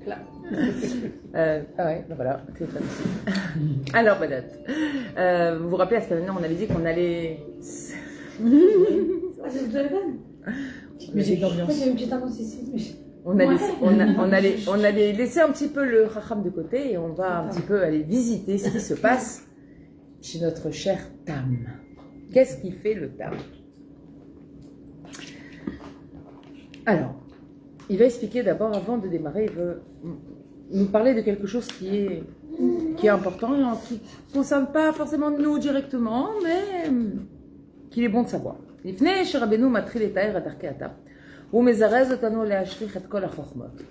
Ah ouais, ben voilà, téléphone aussi. Alors, Badat, vous vous rappelez, la semaine dernière, on avait dit qu'on allait... Ah, c'est le téléphone. Musique d'ambiance. J'ai une petite annonce ici. On allait laisser un petit peu le Chacham de côté et on va un petit peu aller visiter ce qui se passe chez notre cher Tam. Qu'est-ce qui fait le Tam? Alors, il va expliquer d'abord, avant de démarrer, il veut nous parler de quelque chose qui est important et qui ne concerne pas forcément nous directement, mais qu'il est bon de savoir. לפני שרבנו מתחיל לתאר את דרכי הטעם, הוא מזרז אותנו להשליך את כל החוכמות.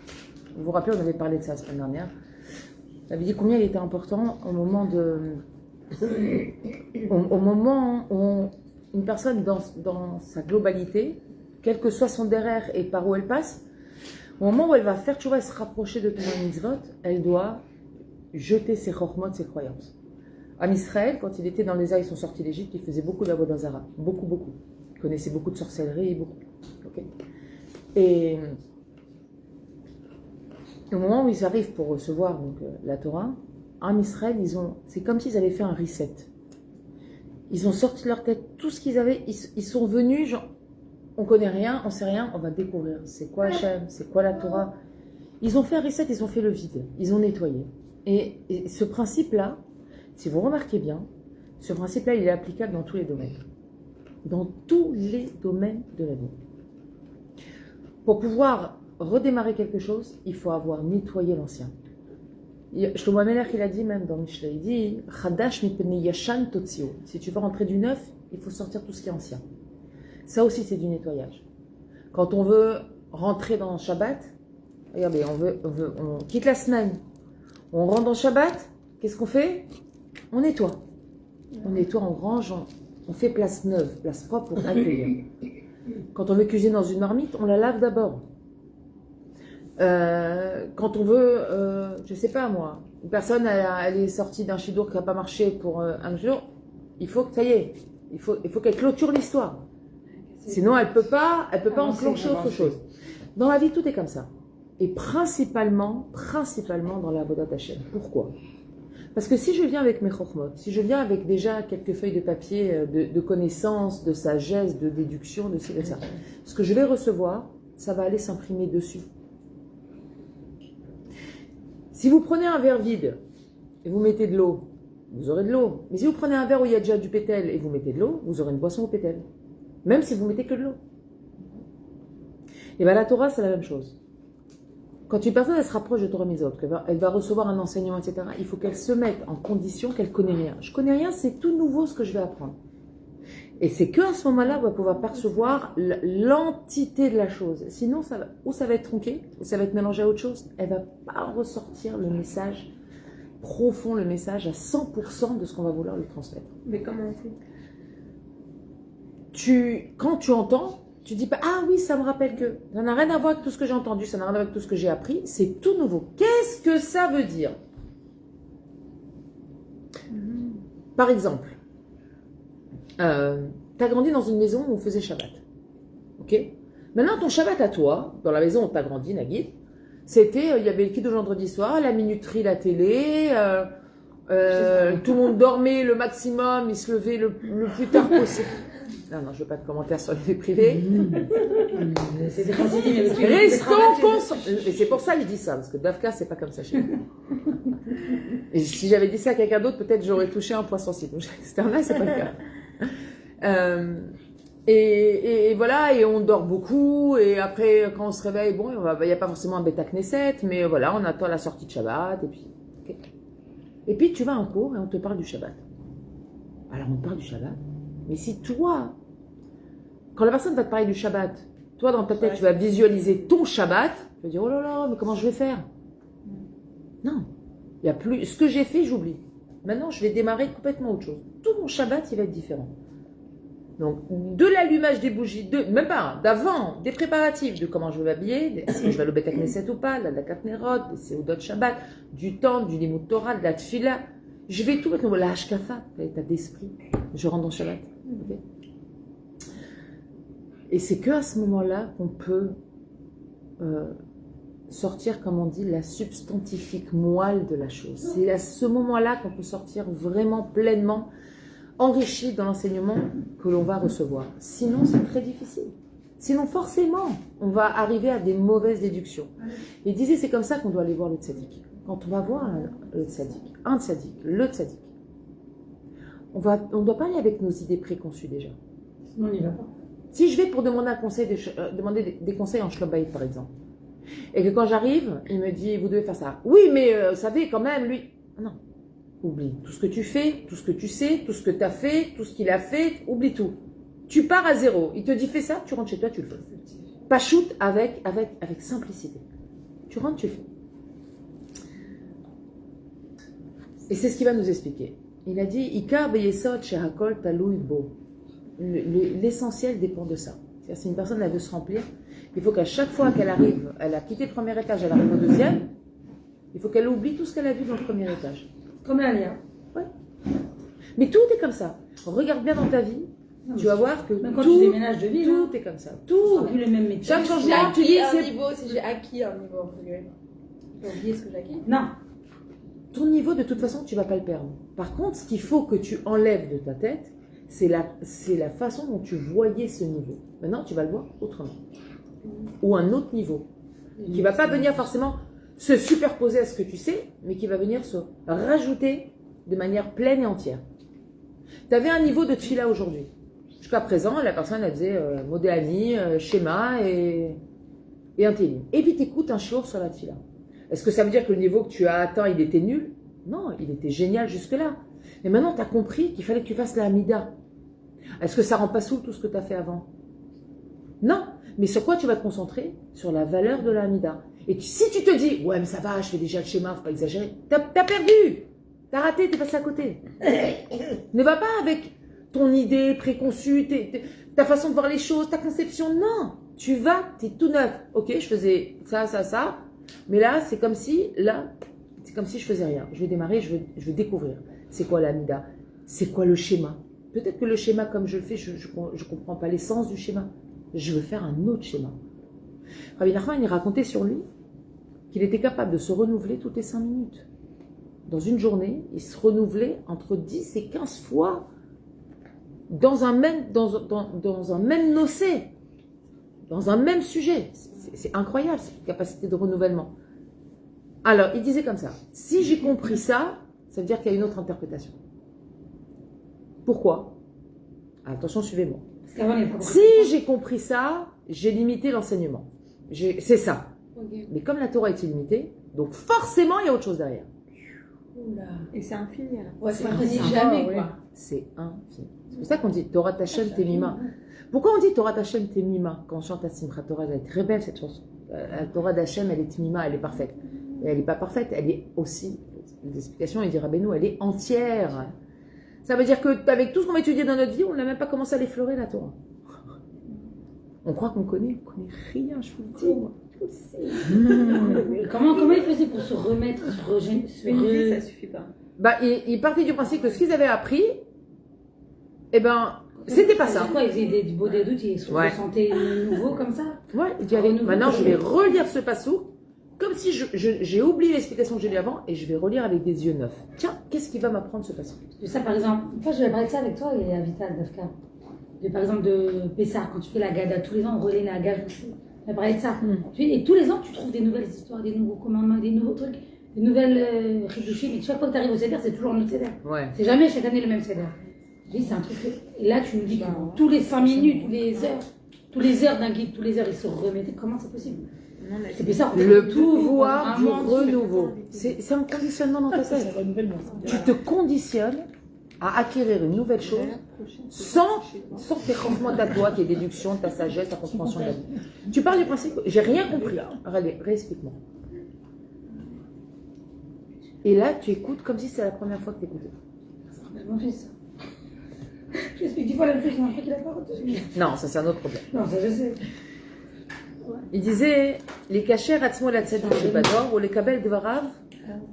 Vous vous rappelez, on avait parlé de ça la semaine dernière. On avait dit combien il était important au moment où une personne dans sa globalité, quel que soit son derrière et par où elle passe, au moment où elle va faire tchouva et se rapprocher de Torah mitzvot, elle doit jeter ses chokhmot, ses croyances. En Israël, quand il était dans les airs, ils sont sortis d'Égypte, il faisait beaucoup d'avodah zara, beaucoup. Il connaissait beaucoup de sorcellerie, beaucoup. Okay. Et au moment où ils arrivent pour recevoir donc, la Torah, en Israël, c'est comme s'ils avaient fait un reset. Ils ont sorti de leur tête tout ce qu'ils avaient, ils sont venus, genre, on connaît rien, on sait rien, on va découvrir. C'est quoi Hachem, c'est quoi la Torah. Ils ont fait un reset, ils ont fait le vide, ils ont nettoyé. Et ce principe-là, si vous remarquez bien, ce principe-là, il est applicable dans tous les domaines. Dans tous les domaines de la vie. Pour pouvoir redémarrer quelque chose, il faut avoir nettoyé l'ancien. Shlomo Ameler, il a dit même dans Mishlei, il dit « Chadash mipnei yashan totzio » Si tu veux rentrer du neuf, il faut sortir tout ce qui est ancien. Ça aussi, c'est du nettoyage. Quand on veut rentrer dans Shabbat, regardez, on quitte la semaine, on rentre dans Shabbat, qu'est-ce qu'on fait? On nettoie. On nettoie, on range, on fait place neuve, place propre pour accueillir. Quand on veut cuisiner dans une marmite, on la lave d'abord. Quand on veut, je sais pas moi, une personne elle est sortie d'un chidour qui n'a pas marché pour un jour, il faut que ça y est, il faut qu'elle clôture l'histoire. Sinon elle peut pas enclencher autre chose. Dans la vie tout est comme ça. Et principalement dans la Avodat Hashem. Pourquoi? Parce que si je viens avec mes chokhmot, si je viens avec déjà quelques feuilles de papier de connaissances, de sagesse, de déduction, de ci, de ça, ce que je vais recevoir, ça va aller s'imprimer dessus. Si vous prenez un verre vide et vous mettez de l'eau, vous aurez de l'eau. Mais si vous prenez un verre où il y a déjà du pétel et vous mettez de l'eau, vous aurez une boisson au pétel. Même si vous mettez que de l'eau. Et bien la Torah, c'est la même chose. Quand une personne elle se rapproche de Torah Mitzvot, elle va recevoir un enseignement, etc., il faut qu'elle se mette en condition qu'elle ne connaît rien. Je ne connais rien, c'est tout nouveau ce que je vais apprendre. Et c'est qu'à ce moment-là, on va pouvoir percevoir l'entité de la chose. Sinon, ça va être tronqué, ou ça va être mélangé à autre chose. Elle ne va pas ressortir le message profond, le message à 100% de ce qu'on va vouloir lui transmettre. Mais comment on fait? Quand tu entends, tu dis pas, ah oui, ça me rappelle que, ça n'a rien à voir avec tout ce que j'ai entendu, ça n'a rien à voir avec tout ce que j'ai appris, c'est tout nouveau. Qu'est-ce que ça veut dire? Par exemple, tu as grandi dans une maison où on faisait Shabbat. Ok? Maintenant, ton Shabbat à toi, dans la maison où tu as grandi, Nagid, c'était, il y avait le kiddush vendredi soir, la minuterie, la télé, tout le monde dormait le maximum, il se levait le plus tard possible. Non, je veux pas de commentaires sur les vies privées. Restons concentrés. Et c'est pour ça que je dis ça, parce que Dafka, c'est pas comme ça chez nous. Et si j'avais dit ça à quelqu'un d'autre, peut-être j'aurais touché un point sensible. Là, c'est pas le cas. Et voilà, et on dort beaucoup, et après, quand on se réveille, bon, il n'y a pas forcément un Beta Knesset, mais voilà, on attend la sortie de Shabbat, et puis... Okay. Et puis, tu vas à un cours, et on te parle du Shabbat. Alors, on te parle du Shabbat. Mais si toi, quand la personne va te parler du Shabbat, toi dans ta tête tu vas visualiser ton Shabbat, tu vas dire oh là là, mais comment je vais faire? Non, il y a plus. Ce que j'ai fait, j'oublie. Maintenant, je vais démarrer complètement autre chose. Tout mon Shabbat, il va être différent. Donc, de l'allumage des bougies, même pas, d'avant, des préparatifs, de comment je vais m'habiller, est-ce que je vais aller au Beth Knesset ou pas, la Katnerot, des Seudot Shabbat, du temps, du Limud Torah, de la Tfila. Je vais tout mettre, la Hashkafa, l'état d'esprit. Je rentre dans Shabbat. Okay. Et c'est qu'à ce moment-là qu'on peut sortir, comme on dit, la substantifique moelle de la chose. C'est à ce moment-là qu'on peut sortir vraiment pleinement enrichi dans l'enseignement que l'on va recevoir. Sinon, c'est très difficile. Sinon, forcément, on va arriver à des mauvaises déductions. Il disait, c'est comme ça qu'on doit aller voir le tzaddik. Quand on va voir le tzaddik, le tzaddik, on ne doit pas aller avec nos idées préconçues déjà. Sinon, on n'y va pas. Si je vais pour demander un conseil, demander des conseils en Shlom Bayit, par exemple, et que quand j'arrive, il me dit, vous devez faire ça. Oui, mais vous savez, quand même, lui... Non, oublie tout ce que tu fais, tout ce que tu sais, tout ce que tu as fait, tout ce qu'il a fait, oublie tout. Tu pars à zéro. Il te dit, fais ça, tu rentres chez toi, tu le fais. Pas shoot avec simplicité. Tu rentres, tu le fais. Et c'est ce qu'il va nous expliquer. Il a dit, Ikar beyesod shehakol talui bo. L'essentiel dépend de ça. C'est-à-dire, si une personne elle veut se remplir, il faut qu'à chaque fois qu'elle arrive, elle a quitté le premier étage, elle arrive au deuxième, il faut qu'elle oublie tout ce qu'elle a vu dans le premier étage. Comme la Léa. Ouais. Mais tout est comme ça. Regarde bien dans ta vie, tu vas voir que même quand tout, tu déménages de ville, tout est comme ça. c'est Tout. plus le même métier. Chaque J'ai changement, tu acquis dis, un c'est niveau, si j'ai acquis un niveau, entre guillemets. J'ai oublié ce que j'ai acquis. Non. ton niveau, de toute façon, tu ne vas pas le perdre. Par contre, ce qu'il faut que tu enlèves de ta tête, c'est la façon dont tu voyais ce niveau. Maintenant, tu vas le voir autrement. Ou un autre niveau. Qui ne va pas venir forcément se superposer à ce que tu sais, mais qui va venir se rajouter de manière pleine et entière. Tu avais un niveau de tfila aujourd'hui. Jusqu'à présent, la personne, elle faisait Modéani, schéma et un télim. Et puis, tu écoutes un shiur sur la tfila. Est-ce que ça veut dire que le niveau que tu as atteint, il était nul? Non, il était génial jusque-là. Mais maintenant, tu as compris qu'il fallait que tu fasses la Hamida. Est-ce que ça rend pas saoul tout ce que tu as fait avant? Non. Mais sur quoi tu vas te concentrer? Sur la valeur de la Hamida. Et si tu te dis, ouais, mais ça va, je fais déjà le schéma, faut pas exagérer, t'as perdu. T'as raté, t'es passé à côté. Ne va pas avec ton idée préconçue, ta façon de voir les choses, ta conception. Non. Tu vas, t'es tout neuf. Ok, je faisais ça. Mais là, c'est comme si je faisais rien. Je vais démarrer, je vais découvrir. C'est quoi la Hamida? C'est quoi le schéma? Peut-être que le schéma, comme je le fais, je comprends pas l'essence du schéma. Je veux faire un autre schéma. Rabbi Nachman, il racontait sur lui qu'il était capable de se renouveler toutes les 5 minutes. Dans une journée, il se renouvelait entre 10 et 15 fois dans un même nocé, dans un même sujet. C'est incroyable, cette capacité de renouvellement. Alors, il disait comme ça, si j'ai compris ça, ça veut dire qu'il y a une autre interprétation. Pourquoi? Attention, suivez-moi. Si j'ai compris ça, j'ai limité l'enseignement. C'est ça. Okay. Mais comme la Torah est illimitée, donc forcément, il y a autre chose derrière. Oula. Et c'est infini. Alors. Ouais, ça C'est finit infini. jamais, Ouais. quoi. C'est infini. C'est pour ça qu'on dit Torah Tachem Temima. Pourquoi on dit Torah Tachem Temima quand on chante à Simchat Torah? Elle est très belle cette chanson. La Torah d'Hachem, elle est Temima, elle est parfaite. Et elle n'est pas parfaite, elle est aussi, l'explication, il dit Rabbeinu, elle est entière. Ça veut dire qu'avec tout ce qu'on va étudier dans notre vie, on n'a même pas commencé à l'effleurer, la Torah. On croit qu'on connaît rien, je vous le dis, moi. Comment ils faisaient pour se remettre, Une vie, ça suffit pas. Bah, ils partaient du principe que ce qu'ils avaient appris, eh ben, c'était pas ça. Pourquoi ils faisaient du beau des doutes, ils se sentaient nouveaux comme ça? Ouais, il dit, allez, maintenant je vais relire ce passou, comme si j'ai oublié l'explication que j'ai lue avant, et je vais relire avec des yeux neufs. Tiens, qu'est-ce qui va m'apprendre ce passou? Ça, par exemple, une fois, je vais parler de ça avec toi et à Vital, Dafka. Par exemple, de Pessah, quand tu fais la Gada, tous les ans, on relaie la Gada aussi. On va parler de ça. Et tous les ans, tu trouves des nouvelles histoires, des nouveaux commandements, des nouveaux trucs, des nouvelles Hidushim. Et chaque fois que tu arrives au Seder, c'est toujours un autre Seder. Ouais. C'est jamais chaque année le même Seder. Je dis, c'est un truc. Et là, tu me dis que tous les 5 minutes, tous les heures d'un guide, tous les heures, ils se remettaient. Comment c'est possible? C'est Pessah. Le pouvoir du renouveau. C'est un conditionnement dans ta tête. C'est un renouvellement. Tu te conditionnes à acquérir une nouvelle chose sans tes changements de ta loi, tes déductions, ta sagesse, ta compréhension de la vie. Tu parles du principe, j'ai rien compris. Réexplique-moi. Et là, tu écoutes comme si c'est la première fois que tu écoutais. Ça rappelle mon fils. J'explique 10 fois la même chose, j'ai l'impression qu'il a pas retenu. Non, ça c'est un autre problème. Non, ça je sais. Il disait les cachers atzmo la tzadik shebador ou les kabel dvarav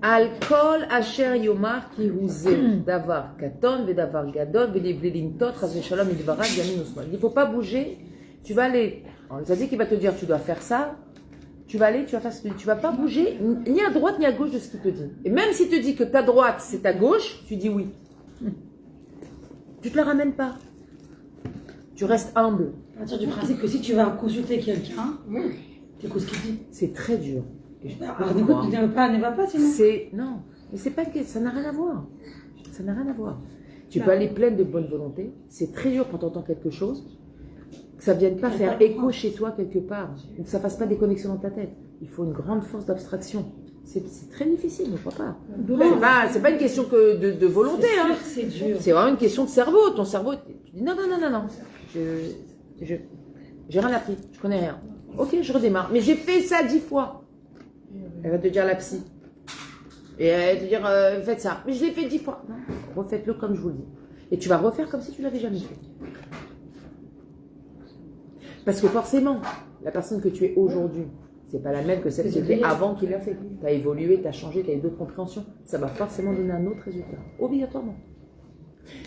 al kol asher yomar ki huze davar katon ve davar gadol ve livli lintot chas v'shalom idvarav yamin usmal. Il ne faut pas bouger. Tu vas aller. On les a dit qu'il va te dire tu dois faire ça. tu vas aller, tu vas faire ce que tu vas pas bouger ni à droite ni à gauche de ce qu'il te dit. Et même s'il te dit que ta droite c'est ta gauche, tu dis oui. Tu te la ramènes pas. Tu restes humble. À partir du principe que si tu vas consulter quelqu'un, t'écoutes ce qu'il dit. C'est très dur. Et je- Alors écoute, ne va pas sinon. C'est non, mais c'est pas que ça n'a rien à voir. Ça n'a rien à voir. Tu peux aller pleine de bonne volonté. C'est très dur quand tu entends quelque chose, que ça vienne pas faire écho chez toi quelque part, ou que ça fasse pas des connexions dans ta tête. Il faut une grande force d'abstraction. C'est très difficile, ne crois pas. C'est pas une question que de volonté. C'est sûr Hein. que c'est dur. C'est vraiment une question de cerveau. Ton cerveau, tu dis non. J'ai rien appris, je connais rien. Ok, je redémarre. Mais j'ai fait ça 10 fois. Elle va te dire la psy. Et elle va te dire, faites ça. Mais je l'ai fait 10 fois. Non, refaites-le comme je vous le dis. Et tu vas refaire comme si tu l'avais jamais fait. Parce que forcément, la personne que tu es aujourd'hui, c'est pas la même que celle qui était avant qu'il l'a fait. Tu as évolué, tu as changé, tu as eu d'autres compréhensions. Ça va forcément donner un autre résultat. Obligatoirement.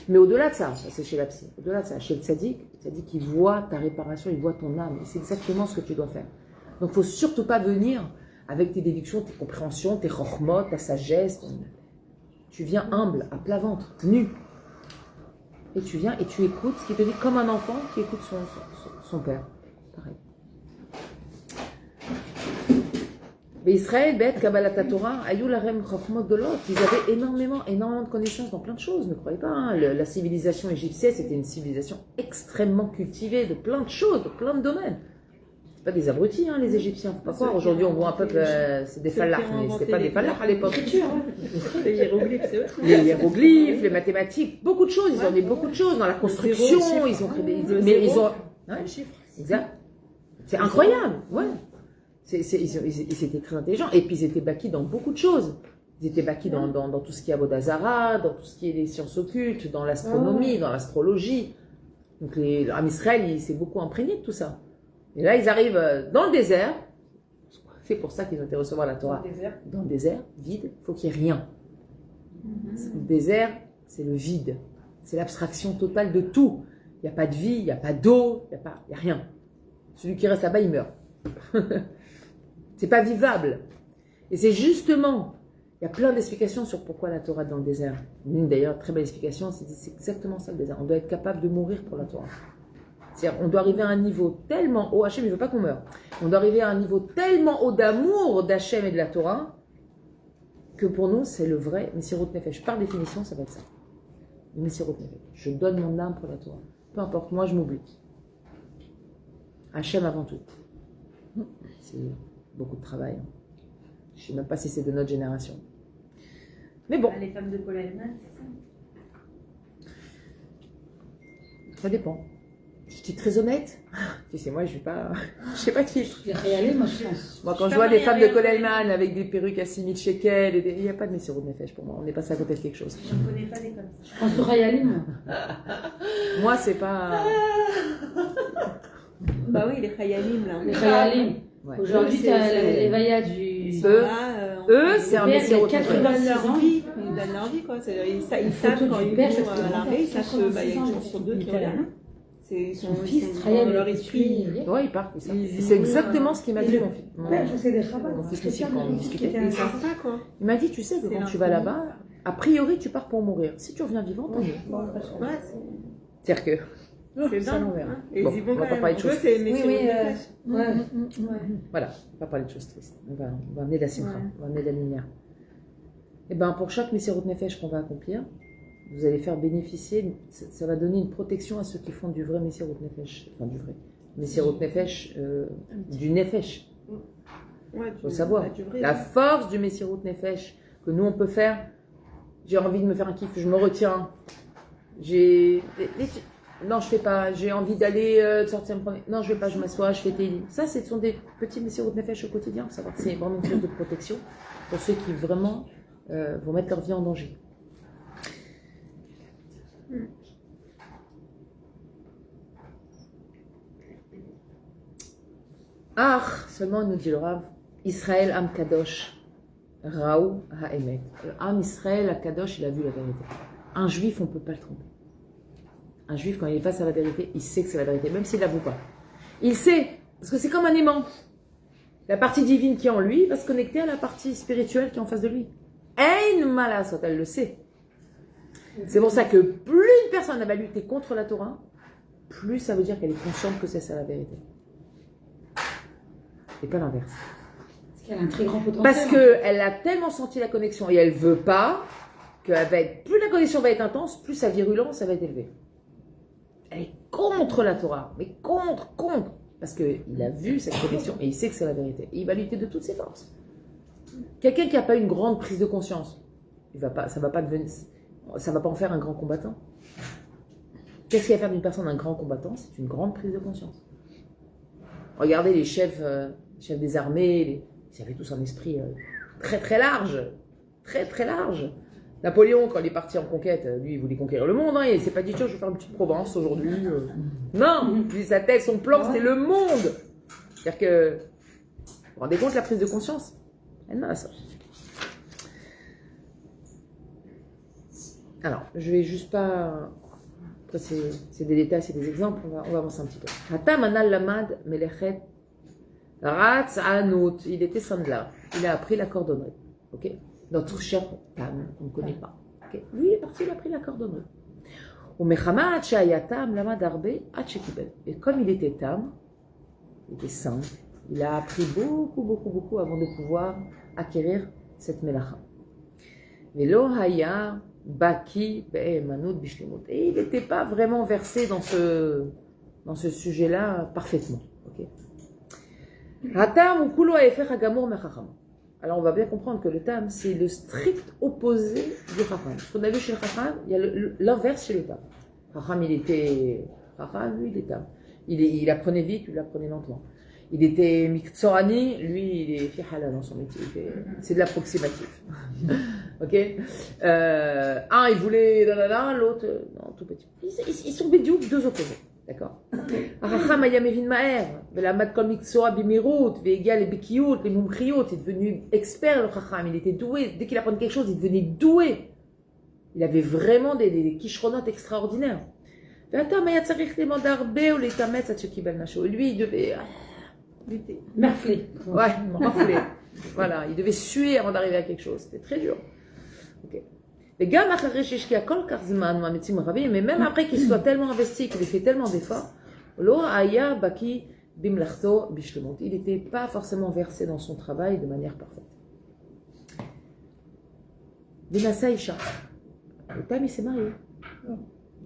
Mais au-delà de ça c'est chez la psy, au-delà de ça, chez le tzaddik, il voit ta réparation, il voit ton âme. Et c'est exactement ce que tu dois faire. Donc, il ne faut surtout pas venir avec tes déductions, tes compréhensions, tes chokhmot, ta sagesse. Tu viens humble, à plat ventre, nu. Et tu viens et tu écoutes ce qu'il te dit comme un enfant qui écoute son père. Pareil. Mais Israël, Beth, Kabbalat Torah, Ayou Larem Chokhmot de l'autre, ils avaient énormément de connaissances dans plein de choses, ne croyez pas. Hein. La civilisation égyptienne, c'était une civilisation extrêmement cultivée de plein de choses, de plein de domaines. C'est pas des abrutis, hein, les Égyptiens. Faut pas croire. Aujourd'hui, on voit un peuple, c'est des falafs, mais c'était pas des falafs à l'époque. Les hiéroglyphes, c'est eux. Les hiéroglyphes, les mathématiques, beaucoup de choses. Ils ont mis beaucoup de choses dans la construction. Ils ont créé des. Mais ils ont. Ouais, exact. C'est incroyable, ouais. Ils étaient très intelligents. Et puis ils étaient bâquis dans beaucoup de choses. Ils étaient bâquis dans tout ce qui est Avodazara, dans tout ce qui est les sciences occultes, dans l'astronomie, dans l'astrologie. Donc l'Am Israël, il s'est beaucoup imprégné de tout ça. Et là, ils arrivent dans le désert. C'est pour ça qu'ils ont été recevoir la Torah. Dans le désert, vide, il faut qu'il n'y ait rien. Le désert, c'est le vide. C'est l'abstraction totale de tout. Il n'y a pas de vie, il n'y a pas d'eau, il n'y a rien. Celui qui reste là-bas, il meurt. C'est pas vivable. Et c'est justement, il y a plein d'explications sur pourquoi la Torah est dans le désert. Une d'ailleurs très belle explication, c'est exactement ça le désert. On doit être capable de mourir pour la Torah. C'est-à-dire, on doit arriver à un niveau tellement haut, Hachem ne veut pas qu'on meure. On doit arriver à un niveau tellement haut d'amour d'Hachem et de la Torah que pour nous, c'est le vrai Messirut Nefesh. Par définition, ça va être ça. Le Messirut Nefesh. Je donne mon âme pour la Torah. Peu importe, moi je m'oublie. Hachem avant tout. C'est beaucoup de travail. Je ne sais même pas si c'est de notre génération. Mais bon. Les femmes de Coleman, c'est ça? Ça dépend. Je suis très honnête. Tu sais, moi, je n'ai pas de filtre. Je vais y aller, moi, je pense. Moi, quand je vois des femmes de Coleman avec des perruques à 6000 shekels, il n'y a pas de Messirut Nefesh pour moi. On n'est pas à côté de quelque chose. Je ne connais pas des comme ça. Je pense au Rayalim, moi. Moi, c'est pas... Bah oui, les Khayalim, là. Les Rayalim. Ouais. Aujourd'hui, tu as l'éveilla du. Eux, c'est un Messirut Nefesh. Ils donnent leur vie. Ils donnent leur vie, quoi. Ils savent quand ils vont à l'armée, ils savent qu'il y a une chance sur deux qui ont la main. Ils sont dans leur esprit. Oui, ils partent. C'est exactement ce qu'il m'a dit, mon fils. Je sais des rabbins. Mon fils ici, quand on discutait. Ils savent pas, quoi. Il m'a dit, tu sais que quand tu vas là-bas, a priori, tu pars pour mourir. Si tu reviens vivant, tant mieux. Ouais, c'est-dire que... c'est ça, dingue. on verra. Et Bon, ils y vont on va quand pas même. parler de choses. C'est mais Ouais. Voilà, on va pas parler de choses tristes. On va amener de la simcha, Ouais. on va amener de la lumière. Et bien, pour chaque Messirut Nefesh qu'on va accomplir, vous allez faire bénéficier, ça va donner une protection à ceux qui font du vrai Messirut Nefesh. Enfin, du vrai. Messirut Nefesh, du Nefesh. Ouais, Il faut savoir. La force du Messirut Nefesh que nous, on peut faire. J'ai envie de me faire un kiff, je me retiens. Non, je fais pas. J'ai envie d'aller sortir me promener. Non, je vais pas, je m'assois, je fais Télim. Ça, ce sont des petits Messirut Nefesh au quotidien. Pour savoir que c'est vraiment une chose de protection pour ceux qui vraiment vont mettre leur vie en danger. Ah, seulement nous dit le Rav, Israël Am Kadosh, Raou Ha'emet. Am Israël à Kadosh, il a vu la vérité. Un juif, on ne peut pas le tromper. Un juif, quand il est face à la vérité, il sait que c'est la vérité, même s'il ne l'avoue pas. Il sait, parce que c'est comme un aimant. La partie divine qui est en lui va se connecter à la partie spirituelle qui est en face de lui. Ein malasot, elle le sait. C'est pour ça que plus une personne va lutter contre la Torah, plus ça veut dire qu'elle est consciente que c'est ça la vérité. Et pas l'inverse. Parce qu'elle a un très grand potentiel. Parce qu'elle a tellement senti la connexion et elle veut pas plus la connexion va être intense, plus sa virulence va être élevée. Elle est contre la Torah, mais contre. Parce qu'il a vu cette connexion et il sait que c'est la vérité. Et il va lutter de toutes ses forces. Quelqu'un qui n'a pas une grande prise de conscience, ça va pas en faire un grand combattant. Qu'est-ce qui va faire d'une personne un grand combattant? C'est une grande prise de conscience. Regardez les chefs des armées, ils avaient tous un esprit très très large. Très très large. Napoléon, quand il est parti en conquête, lui, il voulait conquérir le monde. Il ne s'est pas dit, tiens, je vais faire une petite Provence aujourd'hui. Non, sa tête, son plan, c'était le monde. C'est-à-dire que, vous vous rendez compte de la prise de conscience? Elle n'a ça. Alors, je vais juste pas... Après, c'est des détails, c'est des exemples, on va avancer un petit peu. Hatam anal lamad melechet ratz anut. Il était sandler. Il a appris la cordonnerie. Ok? Notre cher Tam, on ne connaît pas. Okay. Lui, il est parti, il a pris la cordonnerie. Et comme il était Tam, il était simple, il a appris beaucoup avant de pouvoir acquérir cette melacha. Et il n'était pas vraiment versé dans ce sujet-là parfaitement. Okay. Alors on va bien comprendre que le tam, c'est le strict opposé du chacham. Ce qu'on a vu chez le chacham, il y a l'inverse chez le tam. Chacham, il était chacham, lui il est tam. Il apprenait vite, lui il apprenait lentement. Il était miktsorani, lui il est fihala dans son métier. C'est de l'approximatif. Ok. Un il voulait l'autre non, tout petit. Ils sont bédiouk, deux opposés. D'accord. Racham ayamevin maher, velamad kol miksoa bimirut, veegal et bekiyut, les mumchiyut, il est devenu expert le Racham, il était doué. Dès qu'il apprenait quelque chose, il devenait doué. Il avait vraiment des kishronotes extraordinaires. Ve'atam ayatzarich lemod arbe ou letametz at shekibel nasho. Lui, il devait morfler. Ouais, morfler. Voilà, il devait suer avant d'arriver à quelque chose. C'était très dur. Ok. Mais même après qu'il soit tellement investi, qu'il ait fait tellement d'efforts, il n'était pas forcément versé dans son travail de manière parfaite. Le Tam, il s'est marié.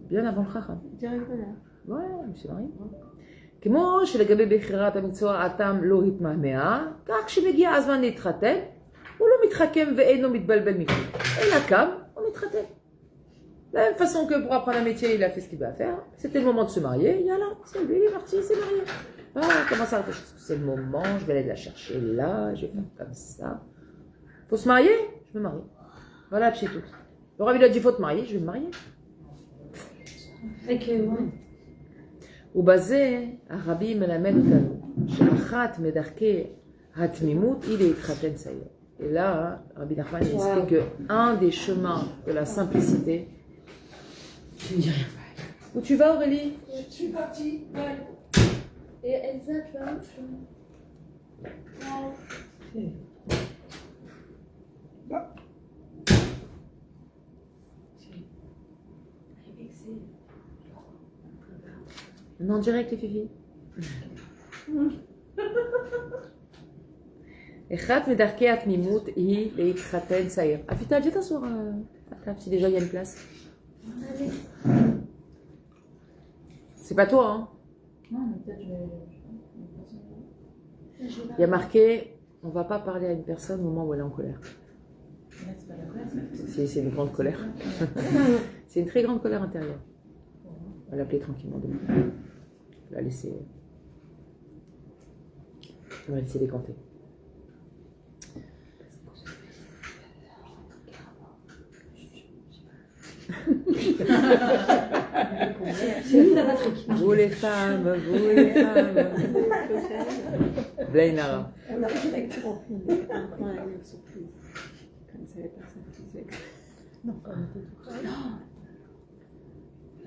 Bien avant le Chacham. Ouais, il s'est marié. כמו שלגבי בחירת המקצוע התם לא התמהמה, כך כשמגיע הזמן להתחתן, הוא לא מתחכם ואינו מתבלבל מכלום. אלא קם, on est traité. De la même façon que pour apprendre un métier, il a fait ce qu'il va faire. C'était le moment de se marier. Il y a là, c'est lui, il est parti, il s'est marié. Ah, comment ça réfléchir? C'est le moment, je vais aller la chercher là, je vais faire comme ça. Faut se marier? Je me marie. Voilà, puis c'est tout. Le Rav, il a dit, faut te marier, je vais me marier. Fait que, ouais. ובזה הרבי מלמד אותנו שאחת מדרכי התמימות היא להתחתן צעיר. Et là, Rabbi Nachman explique que un des chemins de la simplicité. Tu ne dis rien. Où tu vas, Aurélie? Je suis partie. Ouais. Et Elsa, tu vas où? On est en direct, les filles. Echat medarkei atmimut hi leitchaten saïr. Avital, viens t'asseoir à table si déjà il y a une place. C'est pas toi, hein? Non, mais peut-être Il y a marqué, on va pas parler à une personne au moment où elle est en colère. c'est pas la colère, C'est une grande colère. C'est une très grande colère intérieure. On va l'appeler tranquillement demain. On va la laisser décanter. c'est la Patrick. Vous les femmes. Blainara. On a directement fini un point à une surprise. Comme ça, les personnes qui disaient. Non, on était tout près.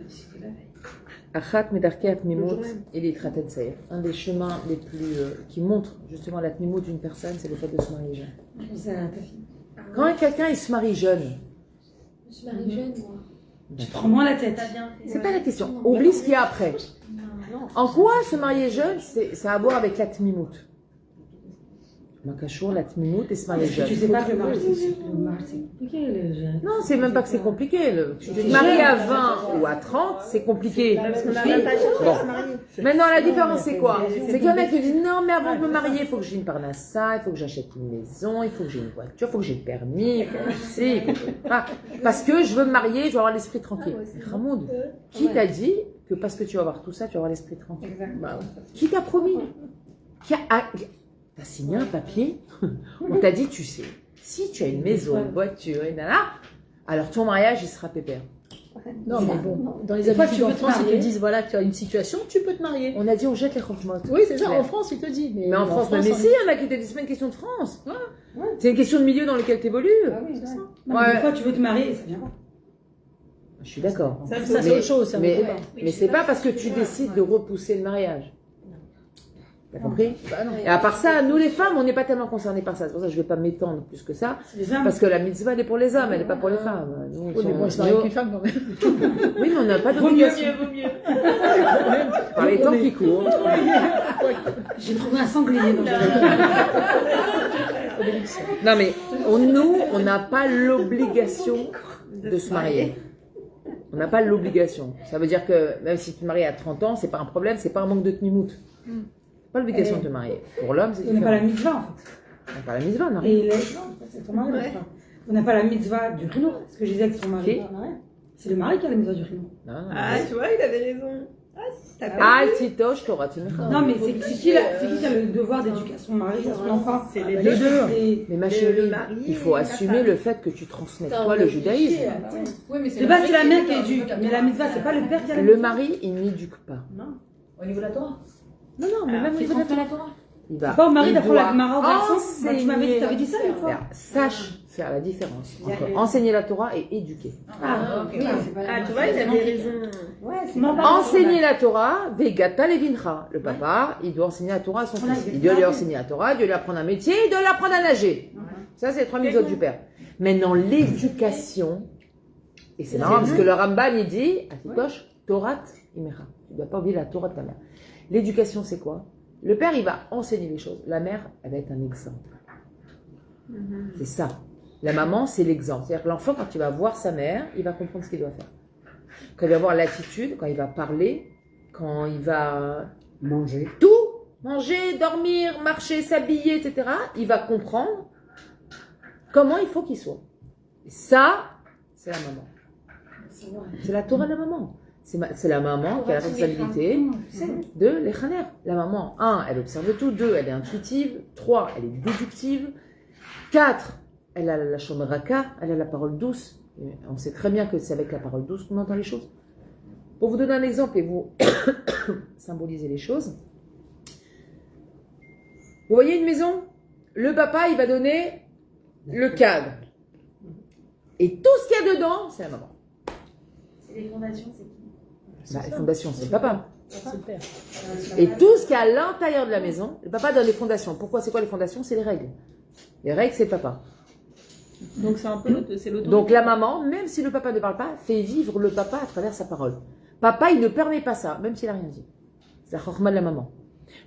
C'était la veille. Achat Medarkei Atmimut et l'Itraten Saïr. Un des chemins les plus qui montrent justement la Tmimut d'une personne, c'est le fait de se marier jeune. Je pense à ta fille. Quand quelqu'un il se marie jeune, Je me suis mariée jeune, moi. Tu te prends moins la tête. T'as bien fait. c'est pas la question. Oublie ce qu'il y a après. En quoi se marier jeune, ça a à voir avec la Tmimut. Makachour, la Tmimut et se marier jeune. Tu sais pas que le mariage, c'est compliqué. Non, c'est même pas que c'est compliqué. Tu te maries à 20 ou à 30, c'est compliqué. Parce qu'on n'a même pas cherché à se marier. Maintenant, la différence, c'est quoi? C'est qu'il y en a qui disent non, mais avant de me marier, il faut que j'ai une parnassa, il faut que j'achète une maison, il faut que j'ai une voiture, il faut que j'ai le permis, il faut que je sais. Parce que je veux me marier, je veux avoir l'esprit tranquille. Ramoud, qui t'a dit que parce que tu vas avoir tout ça, tu vas avoir l'esprit tranquille? Qui t'a promis? T'as signé un papier? On t'a dit, tu sais, si tu as une maison, une voiture, et nana, alors ton mariage, il sera pépère. Non, mais bon, dans les habitudes en France, ils te disent, voilà, tu as une situation, tu peux te marier. On a dit, on jette les chokmot. Oui, c'est ça, en France, ils te disent. Mais en France, mais si, il y en a qui te disent, c'est pas une question de France. C'est une question de milieu dans lequel tu évolues. C'est ça. Non, mais une fois que tu veux te marier, ça vient pas. Je suis d'accord. Ça, c'est autre chose, c'est un autre débat. Mais c'est pas parce que tu décides de repousser le mariage. T'as compris? Et à part ça, nous les femmes, on n'est pas tellement concernés par ça. C'est pour ça que je ne vais pas m'étendre plus que ça. Parce que la mitzvah, elle est pour les hommes, elle n'est pas pour les femmes. Nous, Oui, mais moi, je suis avec une femme quand même. Oui, mais on n'a pas d'obligation. Vaut mieux. Par les temps qui courent. J'ai trouvé un sanglier dans le Non, mais nous, on n'a pas l'obligation de se marier. On n'a pas l'obligation. Ça veut dire que même si tu te maries à 30 ans, c'est pas un problème, c'est pas un manque de tmimout. Pas l'obligation de te marier. Pour l'homme, c'est On n'a différent. pas la mitzvah en fait. On n'a pas la mitzvah, non. Et c'est ton mari, n'est-ce pas? On n'a pas la mitzvah du rhino. Ce que je disais avec son mari. C'est le mari qui a la mitzvah du rhino. Non, Ah, tu vois, il avait raison. T'as pas Ah, Titoche, t'auras tu Non, mais c'est qui qui a le devoir d'éduquer son mari, son enfant? C'est les deux. Mais ma chérie, le mari il faut et la assumer le fait que tu transmets toi le judaïsme. Oui, mais De base, c'est la mère qui éduque. Mais la mitzvah, c'est pas le père qui a la Le mitzvah. mari, il n'éduque pas. Au niveau de la Torah. Non, non, mais même au Tu niveau de la transmets la Torah. il va. C'est pas au mari il d'apprendre la doit Gemara au garçon. enseigner. Tu t'avais dit ça une fois. Sache faire la différence entre enseigner la Torah et éduquer. Ah, ok. Ah, tu vois, il avait raison. Ouais, c'est Enseigner la Torah, vegata levincha. Le papa, il doit enseigner la Torah à son fils. Il doit lui enseigner la Torah, il doit lui apprendre un métier, il doit lui apprendre à nager. Ça, c'est les 3 mitzvot du père. Maintenant, l'éducation, et c'est normal parce que le Ramban, il dit, à tes poches, Torah imecha. Tu ne dois pas oublier la Torah de ta mère. L'éducation, c'est quoi? Le père, il va enseigner les choses. La mère, elle va être un exemple. C'est ça. La maman, c'est l'exemple. C'est-à-dire que l'enfant, quand il va voir sa mère, il va comprendre ce qu'il doit faire. Quand il va voir l'attitude, quand il va parler, quand il va Manger. tout, manger, dormir, marcher, s'habiller, etc., il va comprendre comment il faut qu'il soit. Et ça, c'est la maman. C'est la Torah de la maman. C'est la maman qui a la responsabilité de l'échaner. La maman, 1, elle observe tout. 2, elle est intuitive. 3, elle est déductive. 4, elle a la shomraka, elle a la parole douce. Et on sait très bien que c'est avec la parole douce qu'on entend les choses. Pour vous donner un exemple et vous symboliser les choses. Vous voyez une maison? Le papa, il va donner le cadre. Et tout ce qu'il y a dedans, c'est la maman. C'est les fondations, c'est qui? Les fondations, c'est le papa. C'est le père. Et tout ce qu'il y a à l'intérieur de la maison, le papa donne les fondations. Pourquoi? C'est quoi les fondations? C'est les règles. Les règles, c'est le papa. Donc c'est un peu l'autorité. Donc la maman, même si le papa ne parle pas, fait vivre le papa à travers sa parole. Papa, il ne permet pas ça, même s'il n'a rien dit. C'est la chorma de la maman.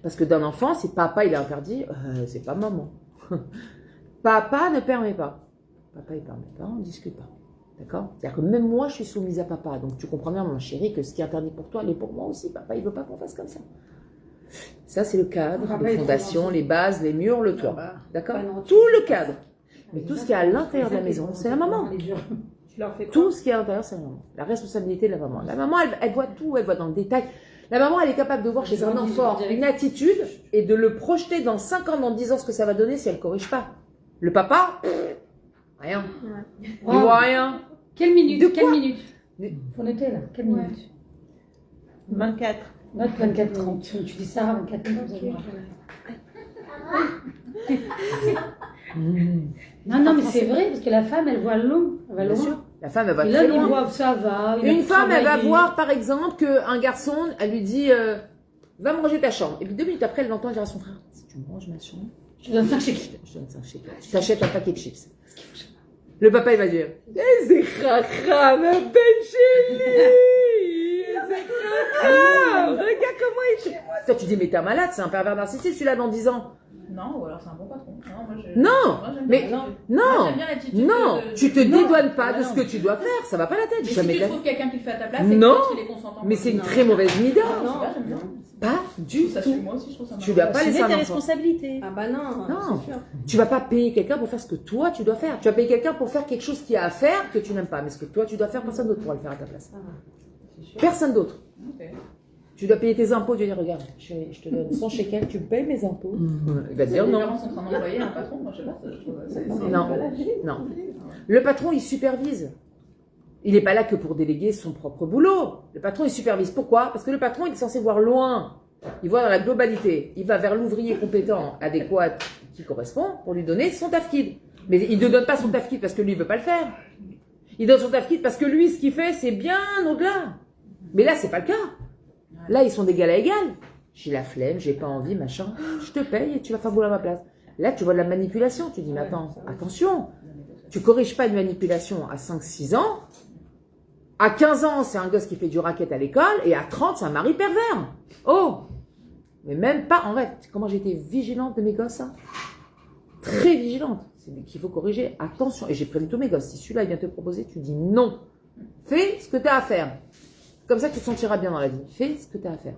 Parce que d'un enfant, si papa il a interdit, c'est pas maman. Papa ne permet pas. Papa il permet pas, on ne discute pas. D'accord? C'est-à-dire que même moi, je suis soumise à papa. Donc tu comprends bien, mon chéri, que ce qui est interdit pour toi, l'est pour moi aussi. Papa, il veut pas qu'on fasse comme ça. Ça, c'est le cadre, les fondations, les bases, les murs, le toit. D'accord? Tout le cadre. Mais tout ce qui est à l'intérieur de la maison, c'est la maman. Tu leur fais quoi? Tout ce qui est à l'intérieur, c'est la maman. La responsabilité de la maman. La maman, elle voit tout, elle voit dans le détail. La maman, elle est capable de voir chez un enfant une attitude et de le projeter dans 5 ans, dans 10 ans, ce que ça va donner si elle ne corrige pas. Le papa, rien. Il voit rien. Quelle minute? De quoi? Quelle minute? Faut noter là. Quelle minute? 24. Note 24-30. Tu dis ça, 24 minutes, vous allez me rappeler. Non, mais c'est vrai, parce que la femme, elle voit long. Elle va loin. La femme, elle va Et très là, ils loin. voient, ça va. il a Une femme, elle va travaillé. voir, par exemple, qu'un garçon, elle lui dit va me ranger ta chambre. Et puis 2 minutes après, elle l'entend dire à son frère si tu me ranges ma chambre, Je te donne 5 chèques. je te donne 5 shekels. Tu t'achètes un paquet de chips. Le papa, il va dire c'est cracra, ma belle chérie. C'est cracra. Regarde comment il est. Toi, tu dis mais t'es malade, c'est un pervers narcissique celui-là dans 10 ans. Non, ou alors c'est un bon patron. Non, moi, Non, j'aime mais bien non, l'attitude. Moi, non, j'aime bien l'attitude non, de- tu te Non. dédouanes pas de Ah ce non. que tu dois faire, ça va pas la tête. Mais si Jamais tu de la trouves quelqu'un qui le fait à ta place, Non. c'est que qu'il est consentant. Mais c'est une Non. très mauvaise mida. Ah, non, j'aime bien. Pas du Ça tout. suit moi aussi, je trouve ça Tu marrant. dois pas Assumer laisser un tes enfant. responsabilités. Ah bah non, Non. c'est sûr. Tu vas pas payer quelqu'un pour faire ce que toi tu dois faire. Tu vas payer quelqu'un pour faire quelque chose qu'il y a à faire que tu n'aimes pas. Mais ce que toi tu dois faire, personne d'autre pourra le faire à ta place. C'est sûr. Personne d'autre. Ok. Tu dois payer tes impôts. Tu vas dire regarde, je te donne 100 shekels, tu payes mes impôts. Il va te dire Les non. parents sont en train d'employer un patron, moi je sais pas, je trouve c'est Non. Non. Le patron, il supervise. Il n'est pas là que pour déléguer son propre boulot. Le patron, il supervise. Pourquoi? Parce que le patron, il est censé voir loin. Il voit dans la globalité. Il va vers l'ouvrier compétent, adéquat, qui correspond, pour lui donner son tafkid. Mais il ne donne pas son tafkid parce que lui, il ne veut pas le faire. Il donne son tafkid parce que lui, ce qu'il fait, c'est bien au-delà. Mais là, c'est pas le cas. Là, ils sont d'égal à égal. J'ai la flemme, j'ai pas envie, machin. Je te paye et tu vas faire boulot à ma place. Là, tu vois de la manipulation. Tu dis, mais attends, attention. Tu corriges pas une manipulation à 5-6 ans. À 15 ans, c'est un gosse qui fait du racket à l'école. Et à 30, c'est un mari pervers. Oh! Mais même pas, en vrai, comment j'ai été vigilante de mes gosses, hein. Très vigilante. C'est qu'il faut corriger. Attention. Et j'ai prévenu tous mes gosses. Si celui-là, il vient te proposer, tu dis non. Fais ce que tu as à faire. Comme ça, tu te sentiras bien dans la vie. Fais ce que tu as à faire.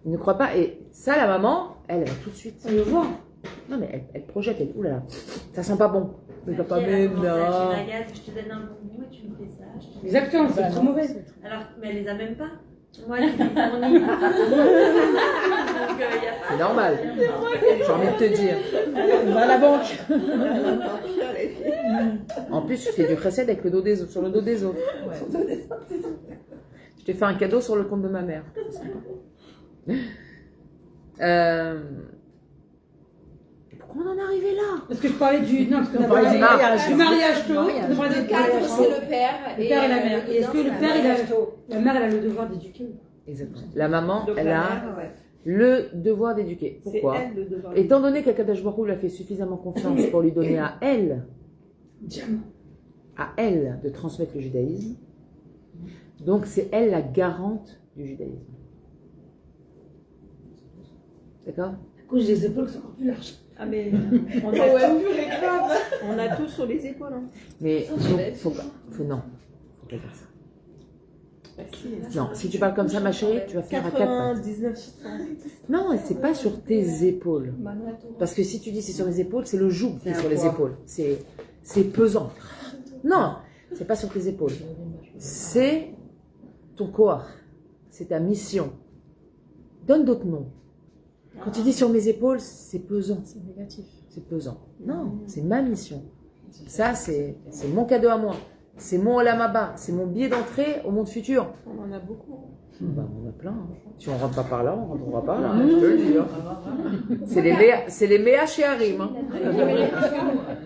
Ne crois pas. Et ça, la maman, elle va tout de suite. On le voit. Non, mais elle projette. Elle dit, oulala, ça sent pas bon. Mais le papa, Puis, mais elle commence à non. lâcher la gaz, je te donne un bonbon et tu me fais ça. je te fais Exactement, Bah, c'est trop non. mauvais. ça. Alors, mais elle les a même pas. Moi, je les fournis. Donc, y a C'est normal. J'ai envie de te dire. Va à la banque. En plus, tu fais du chesed avec le dos des autres, sur le dos des autres. Je t'ai fait un cadeau sur le compte de ma mère. Pourquoi on en est arrivé là? Parce que je parlais du. Non, parce qu'on a parlait parlé du mariage. du mariage tôt. Mariage. On parlait Le du cadre, mariage c'est tôt. le père. Le père et la mère. Et est-ce que le père, la mère, elle a le devoir d'éduquer? Exactement. La maman, Donc elle la a mère, ouais. le devoir d'éduquer. C'est Pourquoi? elle le devoir. Étant donné qu'Akadosh Baruch Hu lui a fait suffisamment confiance pour lui donner à elle de transmettre le judaïsme, donc c'est elle la garante du judaïsme. D'accord? À cause des épaules, c'est encore plus large. Ah mais on a tout, on a tout sur les épaules. Hein. Mais faut non, faut pas dire ça. Non, si tu parles comme ça, ma chérie, tu vas finir à 4 pattes. 99%. Non, c'est pas sur tes épaules. Parce que si tu dis c'est sur les épaules, c'est le joug qui est sur les épaules. C'est pesant. Non, c'est pas sur tes épaules. C'est ton corps. C'est ta mission. Donne d'autres noms. Quand tu dis sur mes épaules, c'est pesant. C'est négatif. C'est pesant. Non, c'est ma mission. Ça, c'est mon cadeau à moi. C'est mon Olam Haba. C'est mon billet d'entrée au monde futur. On en a beaucoup. Bah, on a plein. Hein. Si on rentre pas par là, on rentrera pas là. Je te le dis. Hein. C'est les méas chez Harim. Hein.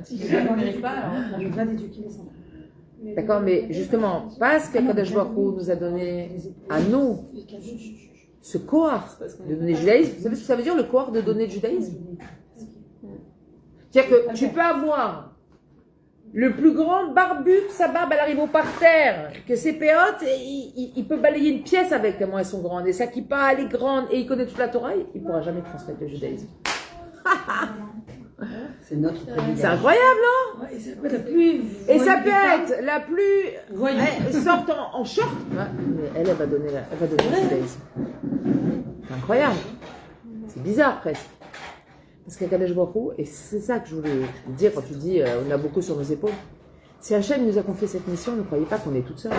Si quelqu'un ne mérite pas, alors. On a le devoir d'éduquer les enfants. D'accord, mais justement, parce qu'Akadosh Baruch Hu nous a donné à nous ce kohar de donner le judaïsme. Vous savez ce que ça veut dire le kohar de donner le judaïsme? C'est-à-dire que tu peux avoir le plus grand barbu, sa barbe elle arrive au parterre, que ses péotes, il peut balayer une pièce avec tellement elles sont grandes. Et sa kippa elle est grande et il connaît toute la Torah, il ne pourra jamais transmettre le judaïsme. C'est notre privilège. C'est incroyable, non? Ouais, et ça peut être la plus. Et ça peut être la plus... Voyons. Elle sort en short. Ouais, mais elle va donner le judaïsme. C'est incroyable. C'est bizarre presque. Parce qu'Akadosh Baruch Hu, et c'est ça que je voulais dire quand tu dis on a beaucoup sur nos épaules. Si Hachem nous a confié cette mission, ne croyez pas qu'on est toute seule.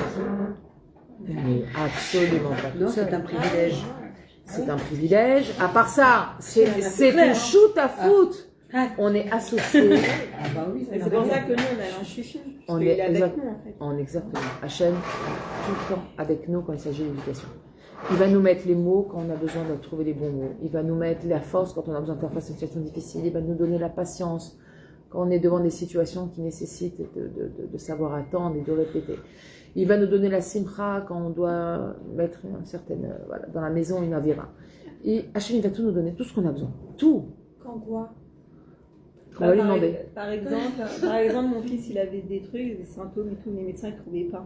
Mais absolument pas toute Non, seule. c'est un privilège. C'est un privilège. À part ça, c'est une shoot à foot. Ah. On est associés. Ah bah oui, Et c'est pour ça que nous on a un chouchou. On Parce est qu'il est avec exact- nous en fait. En exactement. Hachem, tout le temps avec nous quand il s'agit d'éducation. Il va nous mettre les mots quand on a besoin de trouver les bons mots. Il va nous mettre la force quand on a besoin de faire face à une situation difficile. Il va nous donner la patience quand on est devant des situations qui nécessitent de savoir attendre et de répéter. Il va nous donner la simcha quand on doit mettre une certaine, voilà, dans la maison une avira. Et Hachem, il va tout nous donner, tout ce qu'on a besoin. Tout. Quand quoi? On va lui demander. Par exemple, mon fils, il avait des trucs, des symptômes et tout, les médecins ne trouvaient pas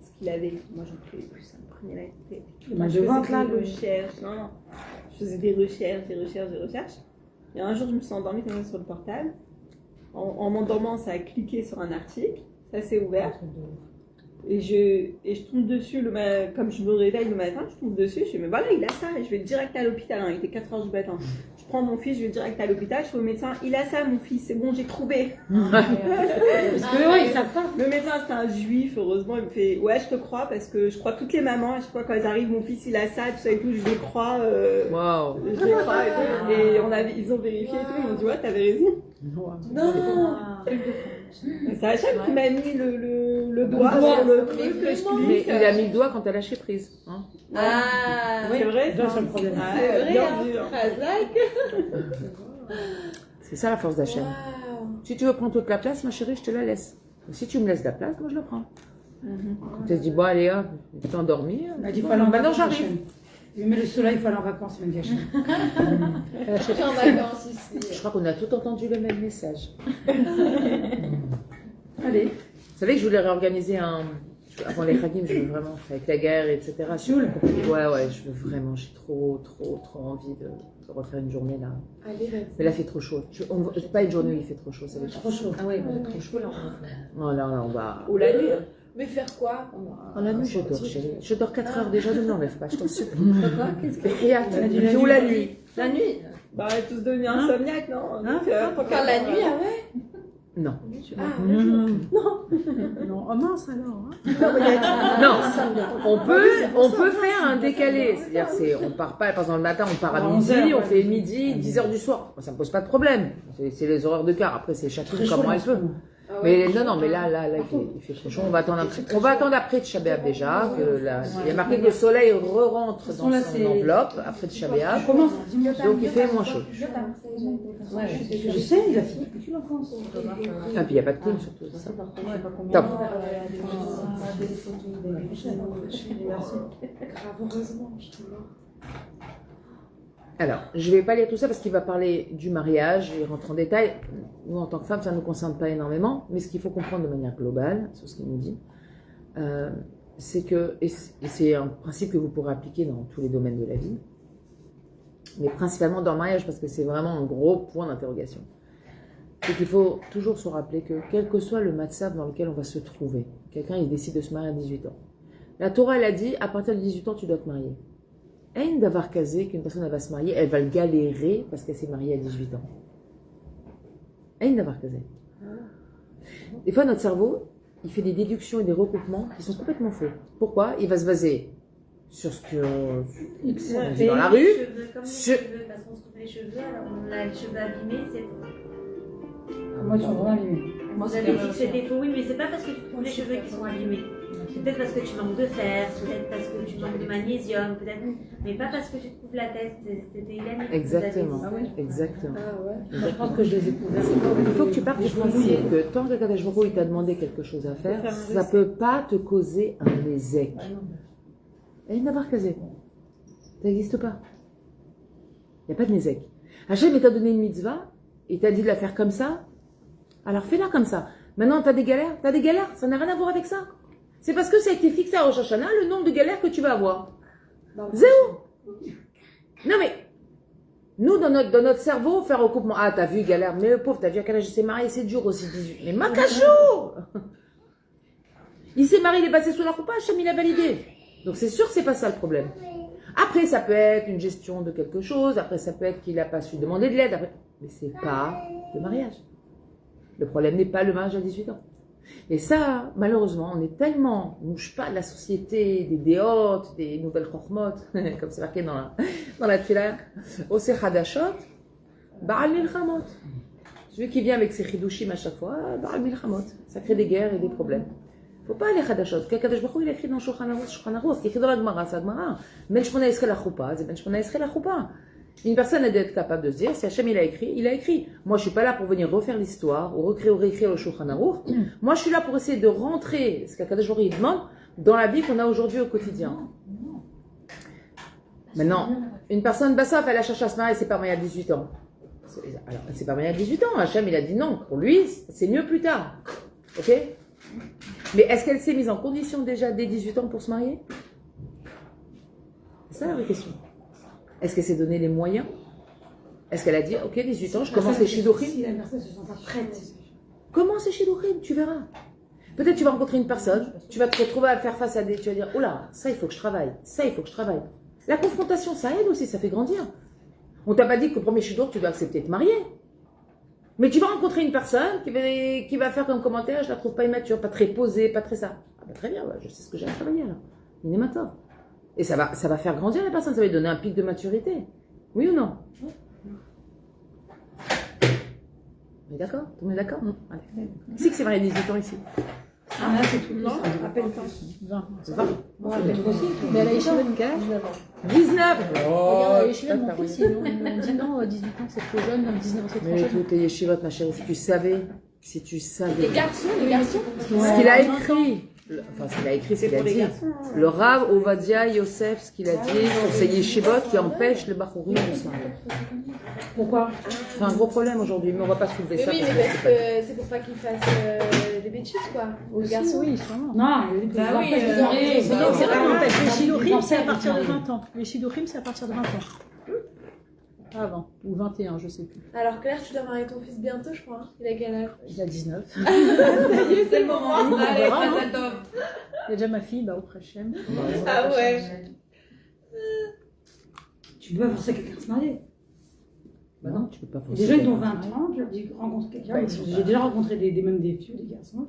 ce qu'il avait. Moi, j'en pouvais plus, ça me prenait la tête. Moi, Je faisais des recherches. Non. Je faisais des recherches. Et un jour, je me suis endormie comme ça sur le portable. En m'endormant, ça a cliqué sur un article. Ça s'est ouvert. Et je tombe dessus, comme je me réveille le matin, je tombe dessus, je dis mais voilà, il a ça, et je vais direct à l'hôpital, il était 4h du matin. Je prends mon fils, je vais direct à l'hôpital, je fais au médecin, il a ça mon fils, c'est bon, j'ai trouvé. Parce que ouais, ils savent pas. Le médecin c'était un juif, heureusement, il me fait ouais je te crois parce que je crois toutes les mamans, à chaque fois quand elles arrivent, mon fils il a ça, tout ça et tout, je les crois. Waouh. Je les crois et tout. Et ils ont vérifié et tout, ils m'ont dit ouais t'avais raison. Non. C'est Hachem qui m'a mis le doigt sur le truc que je Mais clique. il a mis le doigt quand elle a lâché prise. Hein. Ah, C'est vrai, C'est ça le problème. c'est vrai, bien hein, vu, hein. Razak. C'est ça la force d'Hachem. Waouh. Si tu veux prendre toute la place, ma chérie, je te la laisse. Si tu me laisses la place, moi je la prends. Quand tu te dis, bon allez hop, tu t'es endormi. Il m'a dit, il faut aller en Maintenant vacances. j'arrive. Hachem. Il met le soleil, il faut aller en vacances, il m'a dit Hachem. Je suis en vacances Je ici. crois qu'on a tout entendu le même message. Allez. Vous savez que je voulais réorganiser avant les Chagim, je veux vraiment, avec la guerre, etc. Sioul. Ouais, je veux vraiment, j'ai trop envie de refaire une journée là. Allez, vas-y. Mais là, il fait trop chaud. Pas une journée où il fait trop chaud, ça va être Trop chaud. Ah ouais, trop chaud là. Non, là, on va. Ou la nuit. Mais faire quoi? En la nuit, je dors, chérie. Je dors 4 heures déjà, ne me l'enlève pas, je t'en supplie. Quoi? Qu'est-ce que Et attends, ou la nuit. La nuit. Bah, on est tous devenus insomniaques, non? Donc, faut Faire la nuit, ah ouais? Non. Ah, Non, oh mince alors. Hein. Non, on peut faire un décalé. C'est-à-dire, on part pas, par exemple, le matin, on part à À midi, 11 heures, on fait midi, 10 heures du soir. Moi, ça me pose pas de problème. C'est les horaires de quart. Après, c'est chacune Très chaud, comment là, elle peut. Ah ouais. Mais non, mais là, il fait trop chaud. On va attendre après Tisha B'Av déjà. Il y a marqué que le soleil rentre dans là, son c'est- enveloppe après Tisha B'Av. Comment? Donc, il fait moins chaud. Ouais, je sais, il a fini plus en France. Ah, puis il n'y a pas de clim surtout. C'est ça. Top. Grave, heureusement, je te vois. Alors, je ne vais pas lire tout ça parce qu'il va parler du mariage, il rentre en détail. Nous, en tant que femmes, ça ne nous concerne pas énormément, mais ce qu'il faut comprendre de manière globale, sur ce qu'il nous dit, c'est que, et c'est un principe que vous pourrez appliquer dans tous les domaines de la vie, mais principalement dans le mariage parce que c'est vraiment un gros point d'interrogation. C'est qu'il faut toujours se rappeler que quel que soit le matzav dans lequel on va se trouver, quelqu'un il décide de se marier à 18 ans. La Torah, elle a dit, à partir de 18 ans, tu dois te marier. Haine d'avoir casé qu'une personne elle va se marier, elle va le galérer parce qu'elle s'est mariée à 18 ans. Haine d'avoir casé. Des fois, notre cerveau, il fait des déductions et des recoupements qui sont complètement faux. Pourquoi? Il va se baser sur ce qu'on dit dans la rue. Les cheveux, comme sur- les cheveux, parce qu'on se coupe les cheveux, alors on a les cheveux abîmés, c'est faux. Moi, tu vois, lui. Vous avez dit que c'était faux, oui, mais c'est pas parce que tu trouves les cheveux qui sont abîmés. C'est peut-être parce que tu manques de fer, peut-être parce que tu manques de magnésium, peut-être, mais pas parce que tu te couvres la tête. C'était Hélène qui vous avait dit Exactement. ça. Exactement. Ah ouais. Moi, je pense que je les ai couverts. Il faut que tu partes du principe que tant que Kadosh Baruch Hu, il t'a demandé quelque chose à faire, ça ne peut pas te causer un ézec. Et d'avoir casé. Ça n'existe pas. Il n'y a pas de nézek. Hachem, il t'a donné une mitzvah, il t'a dit de la faire comme ça, alors fais-la comme ça. Maintenant, tu as des galères, ça n'a rien à voir avec ça. C'est parce que ça a été fixé à Rosh Hashanah, le nombre de galères que tu vas avoir. Zéro. Non mais, nous, dans notre cerveau, faire recoupement. Ah, t'as vu, galère, mais le pauvre, t'as vu à quel âge il s'est marié, c'est dur aussi, 18. Mais Makacho il s'est marié, il est passé sous la roupa, Hachem, il a validé. Donc c'est sûr que c'est pas ça le problème. Après, ça peut être une gestion de quelque chose, après, ça peut être qu'il n'a pas su demander de l'aide, après... mais c'est pas le mariage. Le problème n'est pas le mariage à 18 ans. Et ça, malheureusement, on est tellement, on ne bouge pas de la société, des déotes, des nouvelles chormotes, comme c'est marqué dans la tefila, au Hadashot, Ba'al Milchamot. Celui qui vient avec ses chidushim à chaque fois, Ba'al Milchamot. Ça crée des guerres et des problèmes. Il ne faut pas aller Hadashot. Kadosh Baruch Hu, il a écrit dans Shulchan Aruch, ce qui est écrit dans la Gemara, c'est la Gemara. Ben Shmona Yisrael la Choupa, c'est Ben Shmona Yisrael la Choupa. Une personne, elle doit être capable de se dire, si Hachem il a écrit, il a écrit. Moi, je suis pas là pour venir refaire l'histoire, ou recréer ou réécrire le Shulchan Aruch. Moi, je suis là pour essayer de rentrer, ce qu'Akadosh Baruch Hu il demande, dans la vie qu'on a aujourd'hui au quotidien. Maintenant, une personne, Bassaf, elle a cherché à se marier, c'est pas marié à 18 ans. Alors, c'est pas marié à 18 ans. Hachem, il a dit non. Pour lui, c'est mieux plus tard. Ok? Mais est-ce qu'elle s'est mise en condition déjà dès 18 ans pour se marier? C'est ça la vraie question. Est-ce qu'elle s'est donné les moyens? Est-ce qu'elle a dit, ok, 18 ans, je commence les Shidduchim? Si la personne ne se sent pas prête. Commence les Shidduchim, tu verras. Peut-être tu vas rencontrer une personne, tu vas te retrouver à faire face à des... Tu vas dire, oh là, ça il faut que je travaille, ça il faut que je travaille. La confrontation, ça aide aussi, ça fait grandir. On t'a pas dit qu'au premier Shidduch, tu dois accepter de te marier. Mais tu vas rencontrer une personne qui va faire comme commentaire, je la trouve pas immature, pas très posée, pas très ça. Ah bah très bien, je sais ce que j'ai à travailler là. Inémateur. Et ça va faire grandir la personne, ça va lui donner un pic de maturité. Oui ou non? On est d'accord? Tout le monde est d'accord? Allez. Qui c'est que c'est marié à 18 ans ici? Ah, là, c'est tout. Non, à peine pas. 20. 20. Mais elle a échoué une quel âge? 19. Regarde, la yeshiva de mon fils, ils m'ont dit non, 18 ans c'est trop jeune, 19 c'est trop Mais jeune. écoute, les yeshivot, ma chérie, si tu savais. Les garçons. Ce qu'il a écrit, ce qu'il a écrit, c'est ce qu'il a pour les dit. garçons. Le Rav Ovadia Yosef, ce qu'il a dit sur ces yeshivot qui empêchent le Bachouri de se marier. Pourquoi? C'est un gros problème aujourd'hui, mais on va pas soulever Mais ça. oui, parce mais que parce c'est pas- que c'est pour pas qu'ils fassent des bêtises, quoi. Les Aussi, garçons. oui, sûrement. Non, Bah oui, Non, c'est vrai, en fait, les Shidduchim, c'est à Ils partir de ont- 20 ans. Les Shidduchim, c'est à partir de 20 ans. Pas avant, ou 21, je sais plus. Alors Claire, tu dois marier ton fils bientôt, je crois. Il a quel âge? Il a 19. Ça y est, c'est le moment. Allez, verra, passe à Tom. Il y a déjà ma fille, bah au Prachem. Ah ouais. Tu peux pas forcer quelqu'un à se marier. Bah non, tu peux pas forcer. Des gens, ils ont 20 ans, tu leur dis rencontre quelqu'un. J'ai déjà rencontré même des filles ou des garçons.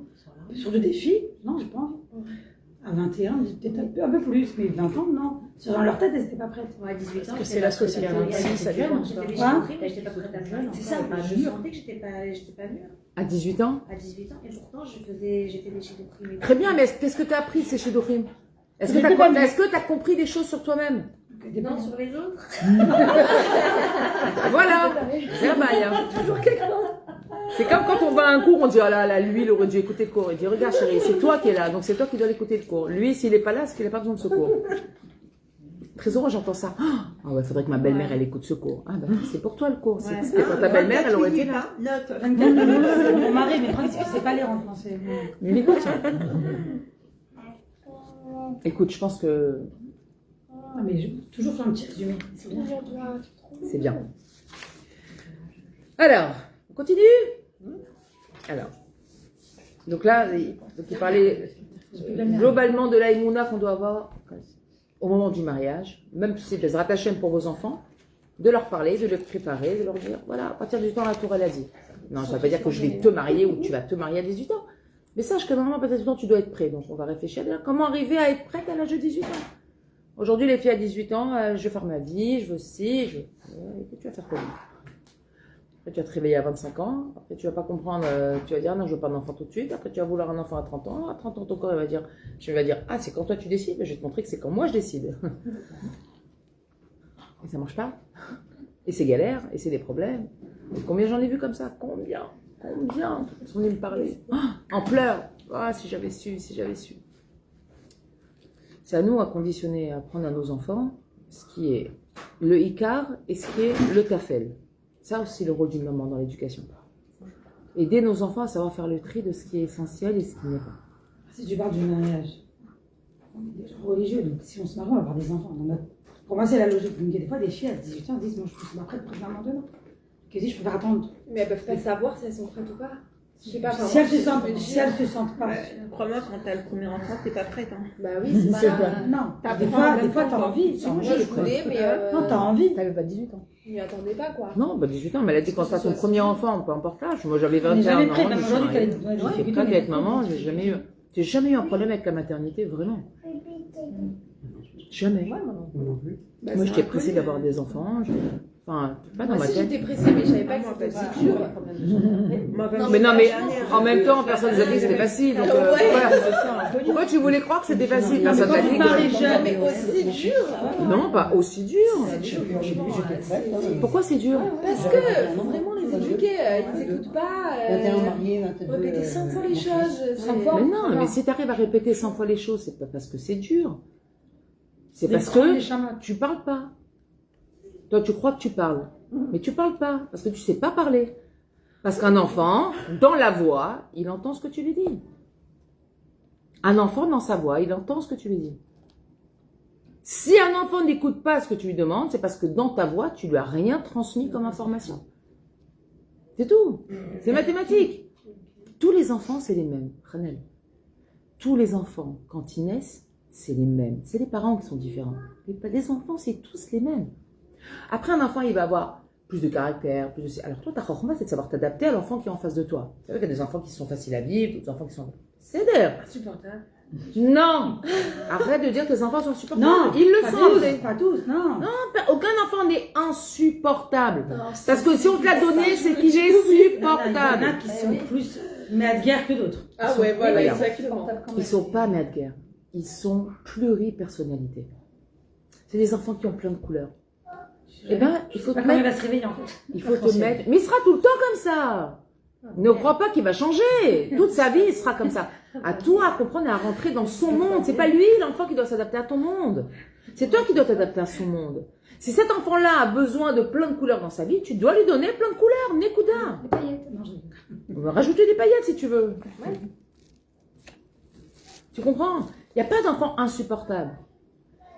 Surtout des filles, non, j'ai pas envie. À 21, peut-être un peu plus, mais 20 ans, non. Dans leur tête, elles n'étaient pas prêtes. Moi, à 18 ans, Parce que j'étais c'est pas la prête société à marier. aussi, ça J'étais vient, J'ai fait des Quoi Shidduchim, mais j'étais pas prête à marier. C'est ça, Je mûr. sentais que j'étais pas mûre À 18 ans? à 18 ans, et pourtant, j'ai fait des Shidduchim. Très bien, mais qu'est-ce que tu as appris de ces Shidduchim? Est-ce que tu as compris des choses sur toi-même? Non, sur les autres. Voilà, c'est un bail. Hein. C'est comme quand on va à un cours, on dit ah là, lui, il aurait dû écouter le cours. Il dit regarde chérie, c'est toi qui es là, donc c'est toi qui dois l'écouter le cours. Lui, s'il n'est pas là, c'est qu'il n'a pas besoin de ce cours. Très souvent, j'entends ça. Ah ouais, faudrait que ma belle-mère, elle écoute ce cours. Ah bah c'est pour toi le cours. Ouais. C'était pour ta belle-mère, elle aurait été là. Note. Mon mari, mais le problème, c'est qu'il ne sait pas lire en français. Mais il écoute. Écoute, je pense que Ah, mais toujours faire un petit résumé. C'est bien. c'est bien. Alors, on continue. Alors, donc là, il parlait globalement de l'aïmouna qu'on doit avoir au moment du mariage, même si c'est des ratachem pour vos enfants, de leur parler, de les préparer, de leur dire, voilà, à partir du temps, la Torah elle a dit. Non, ça ne veut pas dire que je vais te marier ou tu vas te marier à 18 ans. Mais sache que normalement, à 18 ans, tu dois être prêt. Donc, on va réfléchir à dire comment arriver à être prête à l'âge de 18 ans. Aujourd'hui, les filles à 18 ans, je vais faire ma vie, je veux ci, je veux... Et tu vas faire quoi? Après, tu vas te réveiller à 25 ans. Après, tu vas pas comprendre, tu vas dire, non, je veux pas d'enfant tout de suite. Après, tu vas vouloir un enfant à 30 ans. À 30 ans, ton corps, il va dire, ah, c'est quand toi tu décides. Je vais te montrer que c'est quand moi je décide. Et ça marche pas. Et c'est galère, et c'est des problèmes. Et combien j'en ai vu comme ça? Combien ils sont venus me parler. En pleurs. Ah, si j'avais su. C'est à nous à conditionner, à apprendre à nos enfants ce qui est le Icar et ce qui est le Tafel. Ça aussi le rôle d'une maman dans l'éducation. Aider nos enfants à savoir faire le tri de ce qui est essentiel et ce qui n'est pas. Si tu parles du mariage, on est des gens religieux, donc si on se marie, on va avoir des enfants. Pour moi, c'est la logique. Donc, il y a des fois des filles à 18 ans disent, moi, je suis pas prête pour faire un demain. Qu'est-ce que je peux attendre? Mais elles peuvent pas savoir si elles sont prêtes ou pas. Je sais pas. Si elles se sentent pas. Crois-moi, quand t'as le premier enfant, t'es pas prête. Hein. Bah oui, c'est C'est pas. vrai. Non, T'as des pas fois, en t'as envie. Moi, je connais, mais. Non, t'as envie. T'avais pas 18 ans. Je m'y attendais pas, quoi. Non, 18 ans, mais elle a dit quand t'as ton premier enfant, peu importe l'âge. Moi j'avais On n'est 21 jamais ans. prête. Même aujourd'hui, J'étais prête à être maman, j'ai jamais eu un problème avec la maternité, vraiment. Jamais. Moi j'étais pressée d'avoir des enfants. Enfin, pas dans Moi ma aussi, tête. j'étais pressée, mais je savais pas que c'était si dur. Moi, comme Mais non, mais En même temps, personne ne nous a dit que c'était facile. Donc, pourquoi tu voulais croire que c'était facile? Personne n'a dit que... Mais aussi dur. Non, pas aussi dur. Pourquoi c'est dur? Parce que faut vraiment les éduquer. Ils n'écoutent pas. 21 mariés, 22. Répéter 100 fois les choses. 100 Mais non, mais si tu arrives à répéter 100 fois les choses, c'est pas parce que c'est dur. C'est parce que tu parles pas. Toi, tu crois que tu parles. Mais tu parles pas, parce que tu sais pas parler. Parce qu'un enfant, dans la voix, il entend ce que tu lui dis. Un enfant, dans sa voix, il entend ce que tu lui dis. Si un enfant n'écoute pas ce que tu lui demandes, c'est parce que dans ta voix, tu lui as rien transmis comme information. C'est tout. C'est mathématique. Tous les enfants, c'est les mêmes. Ranel. Tous les enfants, quand ils naissent, c'est les mêmes. C'est les parents qui sont différents. Les enfants, c'est tous les mêmes. Après, un enfant, il va avoir plus de caractère, plus de... Alors toi, ta chorma, c'est de savoir t'adapter à l'enfant qui est en face de toi. C'est vrai qu'il y a des enfants qui sont faciles à vivre, d'autres enfants qui sont... C'est d'ailleurs. Insupportable. Non. Arrête de dire que tes enfants sont insupportables. Non, Ils le pas sont. tous, pas tous, non. Non, aucun enfant n'est insupportable. Parce que si on te l'a donné, c'est qu'il est supportable. Il y en a qui sont plus mets de guerre que d'autres. Ah ouais, voilà, Regarde. exactement. Ils sont pas mets de guerre. Ils sont pluripersonnalités. C'est des enfants qui ont plein de couleurs. Eh ben, il faut te Quand il mettre... va se réveiller, en fait. Il faut te mettre... Mais il sera tout le temps comme ça. Ne crois pas qu'il va changer. Toute sa vie, il sera comme ça. À toi à comprendre et à rentrer dans son monde. C'est pas lui, l'enfant, qui doit s'adapter à ton monde. C'est toi qui dois t'adapter à son monde. Si cet enfant-là a besoin de plein de couleurs dans sa vie, tu dois lui donner plein de couleurs. Nekuda. Des paillettes. Non, je... On va rajouter des paillettes si tu veux. Tu comprends? Il n'y a pas d'enfant insupportable.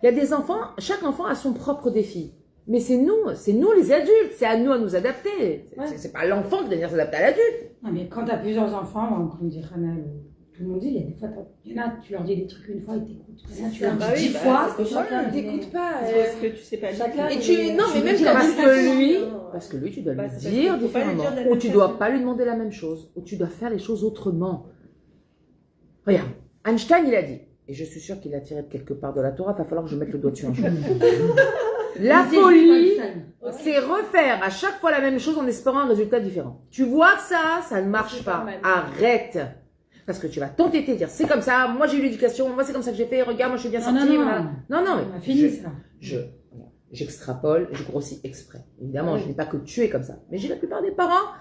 Il y a des enfants, chaque enfant a son propre défi. Mais c'est nous les adultes, c'est à nous à nous adapter. C'est pas l'enfant qui doit venir s'adapter à l'adulte. Non, mais quand tu as plusieurs enfants, comme dit Ranel, tout le monde dit, il y a des fois, il y en a, tu leur dis des trucs une fois, ils t'écoutent. Il y en a, tu leur dis 10 fois. Chacun t'écoute pas. Parce que tu sais pas Chacun. lire. Et tu. Non, mais même Parce que lui, tu dois Bah, lui c'est dire parce qu'il faut pas lui différemment. dire de la Ou même tu dois façon. pas lui demander la même chose. Ou tu dois faire les choses autrement. Regarde, Einstein, il a dit, et je suis sûre qu'il a tiré de quelque part de la Torah, il va falloir que je mette le doigt dessus un jour. La folie, c'est refaire à chaque fois la même chose en espérant un résultat différent. Tu vois que ça ne marche pas. Arrête. Parce que tu vas t'entêter, dire c'est comme ça, moi j'ai eu l'éducation, moi c'est comme ça que j'ai fait, regarde, moi je suis bien sortie. Voilà. Non, On a mais fini ça. j'extrapole, je grossis exprès. Évidemment, je dis pas que tu es comme ça. Mais j'ai la plupart des parents,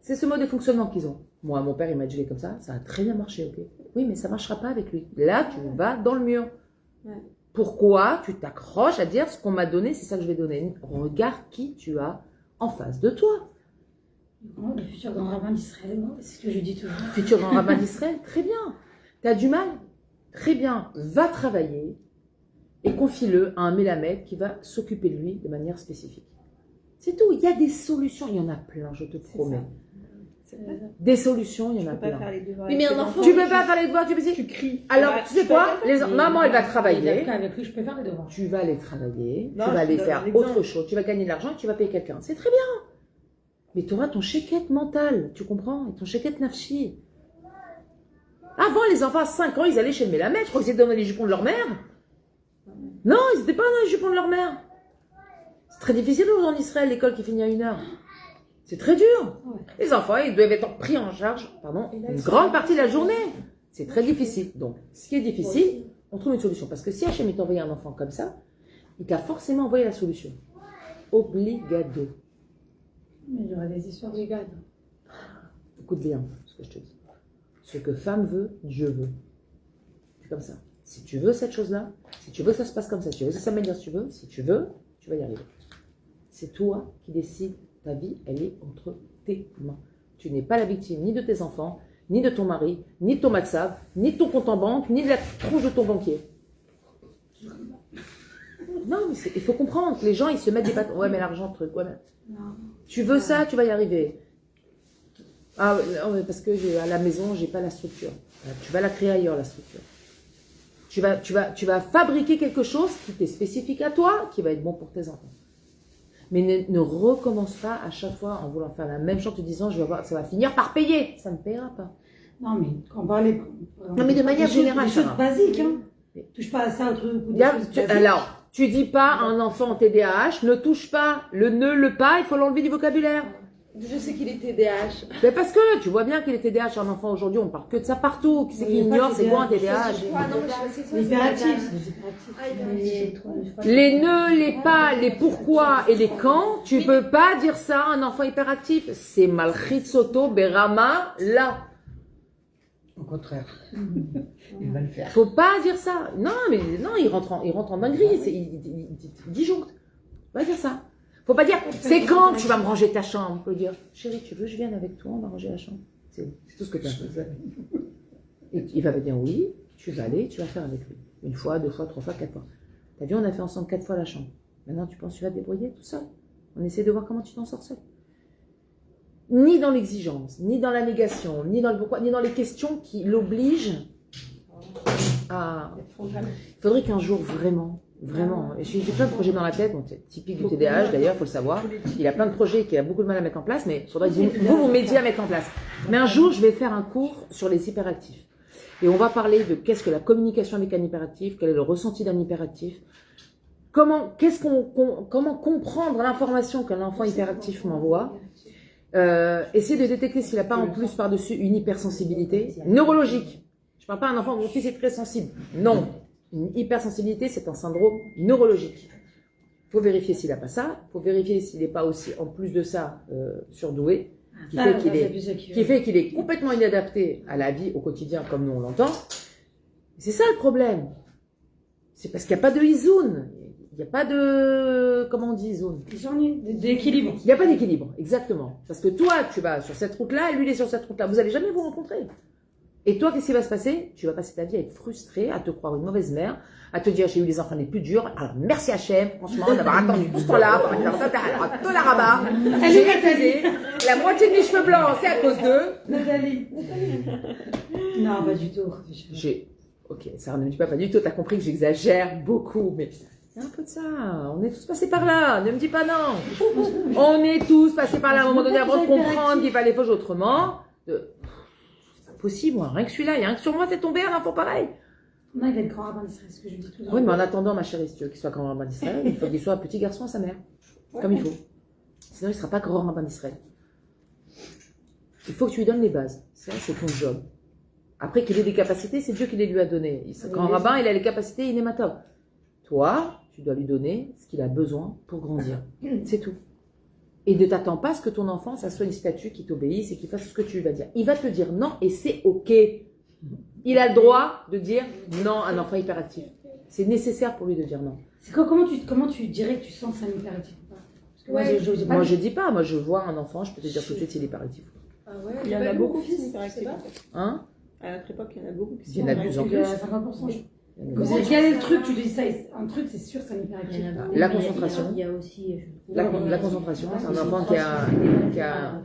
c'est ce mode de fonctionnement qu'ils ont. Moi, mon père, il m'a dit comme ça a très bien marché, ok. Oui, mais ça marchera pas avec lui. Là, tu vas dans le mur. Ouais. Pourquoi tu t'accroches à dire ce qu'on m'a donné, c'est ça que je vais donner? Regarde qui tu as en face de toi. Oh, le futur grand rabbin d'Israël, c'est ce que je dis toujours. Futur grand rabbin d'Israël, très bien. Tu as du mal? Très bien. Va travailler et confie-le à un mélamède qui va s'occuper de lui de manière spécifique. C'est tout. Il y a des solutions. Il y en a plein, je te promets. Des solutions, il y en a Tu peux pas plein. faire les devoirs. Oui, mais avec un tes enfant- Tu peux pas faire les devoirs, tu peux Tu cries. Alors, Ouais, tu sais peux quoi? pas. Maman, elle va travailler. Avec lui, je peux faire les devoirs. Tu vas aller travailler, Non, tu vas je aller te donne faire un exemple. autre chose, tu vas gagner de l'argent et tu vas payer quelqu'un. C'est très bien. Mais tu auras ton chéquette mental, tu comprends? Et ton chéquette nafshi. Avant, les enfants à 5 ans, ils allaient chez le mélamètre. Je crois qu'ils étaient dans les jupons de leur mère. Non, ils n'étaient pas dans les jupons de leur mère. C'est très difficile en Israël, l'école qui finit à 1h. C'est très dur. Les enfants, ils doivent être pris en charge, une grande partie de la journée. C'est très difficile. Donc, ce qui est difficile, on trouve une solution. Parce que si Hachem t'a envoyé un enfant comme ça, il t'a forcément envoyé la solution. Obligado. Mais il y aura des histoires de gars. Écoute bien ce que je te dis. Ce que femme veut, Dieu veut. C'est comme ça. Si tu veux cette chose-là, si tu veux que ça se passe comme ça, si tu veux que ça s'améliore, si tu veux, tu vas y arriver. C'est toi qui décides. Ta vie, elle est entre tes mains. Tu n'es pas la victime ni de tes enfants, ni de ton mari, ni de ton matzav, ni de ton compte en banque, ni de la tronche de ton banquier. Non, mais il faut comprendre que les gens, ils se mettent des pattes. Ouais, mais l'argent, truc. Ouais, mais... Tu veux ça, tu vas y arriver. Ah, non, mais parce que à la maison, j'ai pas la structure. Tu vas la créer ailleurs, la structure. Tu vas fabriquer quelque chose qui t'est spécifique à toi, qui va être bon pour tes enfants. Mais ne recommence pas à chaque fois en voulant faire la même chose en te disant ça va finir par payer. Ça ne paiera pas. Non, mais quand on parlait. Non, mais de manière générale. Des choses Sarah. basiques, hein. Touche pas à ça, au truc. ou des Regarde, choses basiques. alors, tu dis pas à un enfant en TDAH, ne touche pas le ne, le pas, il faut l'enlever du vocabulaire. Je sais qu'il est TDAH. Mais parce que tu vois bien qu'il est TDAH, un enfant aujourd'hui, on parle que de ça partout. Qui c'est qui ignore, c'est quoi un TDAH? Ah non, mais je sais quoi. L'hyperactif. Les nœuds, les pas, les pourquoi et les quand, tu peux pas dire ça à un enfant hyperactif. C'est Malchit Soto Berama là. Au contraire. Il va le faire. Faut pas dire ça. Non, mais non, il rentre en dinguerie. Il disjoncte. Faut pas dire ça. Faut pas dire, c'est quand que tu vas me ranger ta chambre. Faut dire, chérie, tu veux que je vienne avec toi, on va ranger la chambre. C'est tout ce que tu as fait. Et il va me dire oui, tu vas aller, tu vas faire avec lui. Une fois, 2 fois, 3 fois, 4 fois. T'as vu, on a fait ensemble 4 fois la chambre. Maintenant, tu penses que tu vas te débrouiller tout seul. On essaie de voir comment tu t'en sors seul. Ni dans l'exigence, ni dans la négation, ni dans le pourquoi, ni dans les questions qui l'obligent à... Il faudrait qu'un jour, vraiment, j'ai plein de projets dans la tête, bon, c'est typique du TDAH d'ailleurs, il faut le savoir. Il a plein de projets qu'il a beaucoup de mal à mettre en place, mais il faudrait que vous m'aidiez à mettre en place. Mais un jour, je vais faire un cours sur les hyperactifs. Et on va parler de qu'est-ce que la communication avec un hyperactif, quel est le ressenti d'un hyperactif, comment comprendre l'information qu'un enfant hyperactif m'envoie, essayer de détecter s'il n'a pas en plus par-dessus une hypersensibilité neurologique. Je ne parle pas d'un enfant, mon fils est très sensible. Non. Une hypersensibilité, c'est un syndrome neurologique. Il faut vérifier s'il n'a pas ça. Il faut vérifier s'il n'est pas aussi, en plus de ça, surdoué, qui fait qu'il est complètement inadapté à la vie au quotidien comme nous on l'entend. C'est ça le problème. C'est parce qu'il n'y a pas de isoun. Il n'y a pas de... Comment on dit isoun? D'équilibre. Il n'y a pas d'équilibre, exactement. Parce que toi, tu vas sur cette route-là, et lui, il est sur cette route-là. Vous n'allez jamais vous rencontrer. Et toi, qu'est-ce qui va se passer? Tu vas passer ta vie à être frustré, à te croire une mauvaise mère, à te dire j'ai eu les enfants les plus durs. Alors merci Hachem, franchement, d'avoir attendu tout ce temps-là, pour faire tout la rabat. J'ai réalisé, la moitié de mes cheveux blancs, c'est à cause d'eux. Nathalie. Non, pas du tout. Ok, ça ne me dit pas du tout, t'as compris que j'exagère beaucoup, mais il y a un peu de ça. On est tous passés par là, ne me dis pas non. On est tous passés par là à un moment donné avant de comprendre qu'il fallait faire autrement. Possible, moi. Rien que celui-là, il y a rien que sur moi, fait tomber un enfant pareil. Non, il va être grand rabbin d'Israël, c'est ce que je dis toujours. Oui, mais en attendant, ma chérie, si tu veux qu'il soit grand rabbin d'Israël, il faut qu'il soit un petit garçon à sa mère. Comme il faut. Sinon, il ne sera pas grand rabbin d'Israël. Il faut que tu lui donnes les bases. Ça, c'est ton job. Après qu'il ait des capacités, c'est Dieu qui les lui a données. Grand rabbin, il a les capacités inématables. Toi, tu dois lui donner ce qu'il a besoin pour grandir. C'est tout. Et ne t'attends pas à ce que ton enfant, ça soit une statue qui t'obéisse et qui fasse ce que tu lui vas dire. Il va te dire non et c'est OK. Il a le droit de dire non à un enfant hyperactif. C'est nécessaire pour lui de dire non. C'est quoi, comment tu dirais que tu sens que c'est un hyperactif ou pas? Parce que moi, je dis pas. Moi, je vois un enfant, je peux te dire tout de suite s'il est hyperactif. Ah ouais, Il y en a beaucoup qui sont hyperactifs. Hein? À notre époque, il y en a beaucoup qui sont Il y en a de plus en plus. 50%. Quel est le truc? Tu dis ça, un truc, c'est sûr, c'est un hyperactif. La concentration. Il y a aussi... La concentration, c'est un enfant qui a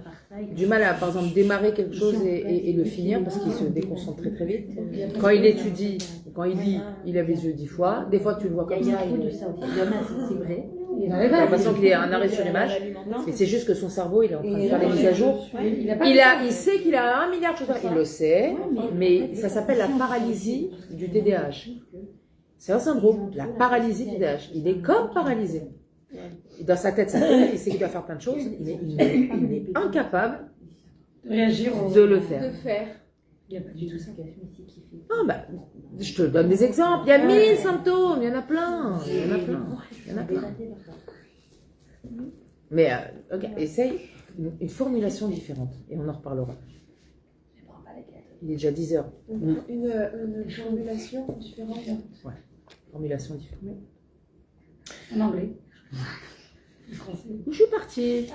du mal à, par exemple, démarrer quelque chose et le finir parce qu'il se déconcentre très très vite. Quand il étudie, quand il lit, il lève les yeux 10 fois. Des fois, tu le vois comme ça. Il y a ça aussi. Il y en a, c'est vrai. T'as l'impression qu'il est un arrêt sur image. Mais c'est juste que son cerveau, il est en train de faire des mises à jour. Il sait qu'il a 1 milliard de choses à faire. Il le sait, mais ça s'appelle la paralysie du TDAH. C'est un syndrome, la paralysie du TDAH. Il est comme paralysé. Dans sa tête, il sait qu'il doit faire plein de choses, mais il est incapable De réagir de le faire. Il n'y a pas du tout ça. Ah bah, je te donne des exemples. Il y a 1000 symptômes, il y en a plein. Mais, ok, essaye une formulation différente et on en reparlera. Il est déjà 10 heures. Une formulation différente. Ouais, formulation différente. En anglais. En français. Où je suis partie?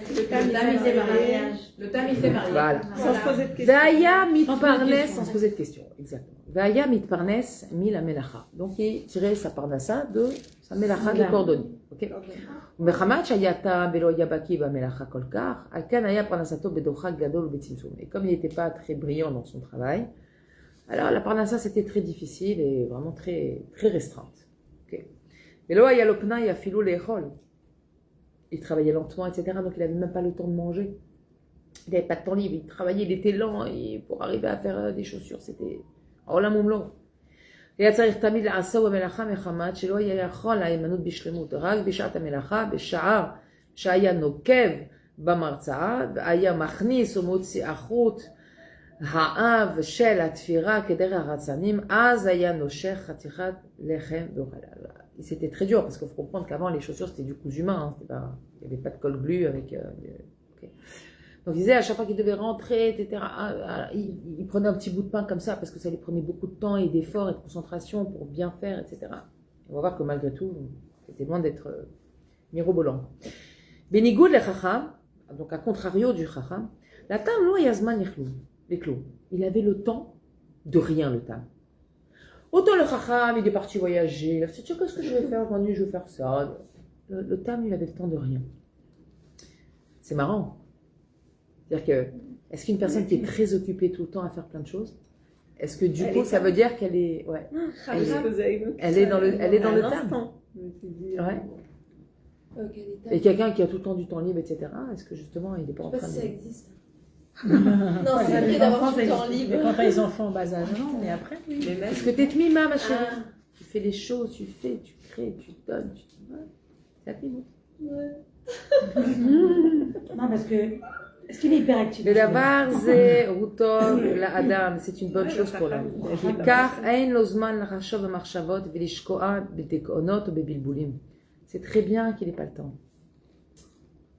Le thème, c'est mariage. Le thème, c'est mariage. Voilà. Sans se poser de questions. Vaya mitparnes, sans se poser de questions. Exactement. Vaya mitparnes mi la melacha. Donc, il tirait sa parnassa de sa melacha de cordonnier. Ok? ומחמת שהיה טעם ולא היה בקיא במלאכה כל כך, על כן היה פרנסתו בדוחק גדול ובצמצום. Et comme il n'était pas très brillant dans son travail, alors la parnassa c'était très difficile et vraiment très, très restreinte. Okay. ולא היה לו פנאי אפילו לאכול. Il travaillait lentement, etc. Donc il n'avait même pas le temps de manger. Il n'avait pas de temps libre. Il travaillait, il était lent et pour arriver à faire des chaussures, c'était עולם ומלואו. היה צריך תמיד לעשות במלאכה מחמת שלא היה יכול להימנעות בשלמות, רק בשעת המלאכה, בשעה שהיה נוקב במרצעה, והיה מכניס ומוציא החוט האב של התפירה כדרך הרצנים, אז היה נושך חתיכת לחם ואוכל. C'était très dur parce qu'il faut comprendre qu'avant les chaussures c'était du cousu humain, il n'y avait pas de colle glu avec. Okay. Donc il disait à chaque fois qu'il devait rentrer, etc. Il prenait un petit bout de pain comme ça parce que ça lui prenait beaucoup de temps et d'efforts et de concentration pour bien faire, etc. On va voir que malgré tout, c'était loin d'être mirobolant. Benigoud le chacham, donc à contrario du chacham, la tam lo yazman les clous. Il avait le temps de rien le tam. Autant le chacham, il est parti voyager, il a dit, qu'est-ce que je vais faire aujourd'hui, je vais faire ça. Le tam, il avait le temps de rien. C'est marrant. C'est-à-dire que, est-ce qu'une personne qui est très occupée tout le temps à faire plein de choses, est-ce que du coup, ça veut dire qu'elle est, ouais, elle est dans le tam. Ouais. Et quelqu'un qui a tout le temps du temps libre, etc., est-ce que justement, il n'est pas en train de... Je sais pas si ça existe. Non, c'est vrai d'avoir du temps libre. Quand t'as les enfants en bas âge, non, mais après, oui. Est-ce que t'es tmima, ma chérie? Tu fais les choses, tu fais, tu crées, tu donnes, tu... Ouais. C'est tmima. Ouais. Non, parce que. Est-ce qu'il est hyperactif? Le davar ze rutov la adam, c'est une bonne chose pour l'homme. Car ein lo zman lachashov v'machshavot v'lishkoa b'tekonot ou b'bilbulim. C'est très bien qu'il n'ait pas le temps.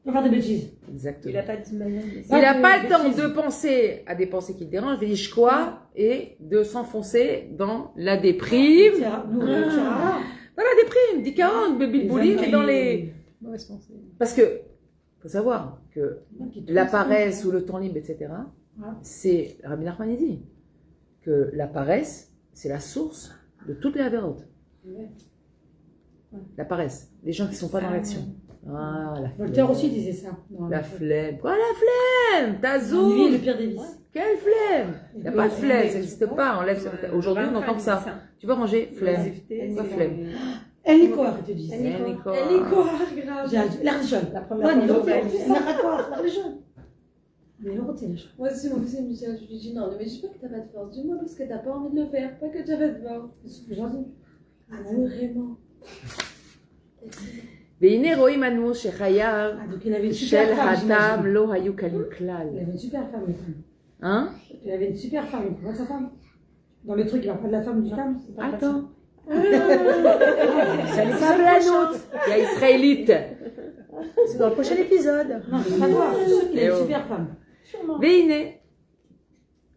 Il va faire des bêtises. Exactement. Il n'a pas dit manière. Il n'a pas le temps de penser à des pensées qui le dérangent, v'lishkoa, et de s'enfoncer dans la déprime. Dans la déprime, dikaon, b'bilbulim, et dans les... Parce que, faut savoir que la paresse ou le temps libre, etc., c'est, Rabbi Nachman il dit, que la paresse, c'est la source de toutes les avérotes. La paresse, les gens qui ne sont pas dans l'action. Ah, la Voltaire aussi disait ça. La flemme. Quoi, la flemme? T'azouz. L'ennui est le pire des vices. Quelle flemme? Il n'y a pas de flemme, ça n'existe pas. Aujourd'hui, on entend que ça. Tu veux ranger? Flemme. Pas flemme. Elle est quoi, tu dis? Elle est quoi? Grave. L'air jaune. La première fois. L'air jaune. Mais le rôti, là. Moi aussi, mon fils me dit, je lui dis non, ne me dis pas que t'as pas de force. Dis-moi parce que t'as pas envie de le faire, pas que t'as pas de force. C'est ce que j'en dis. Ah, vraiment. והנה רואים אנו שחייו Donc il avait une של super femme, התם j'imagine. לא היו קלים כלל. Il avait une super femme, le femme. Hein? Il avait une super femme, il prend sa femme. Dans le truc, il va prendre la femme du tam. Attends. Ça la nôtre. Il y a israélite. C'est dans le prochain épisode. Non, c'est pas toi, je suis sûre qu'il a une super femme. והנה.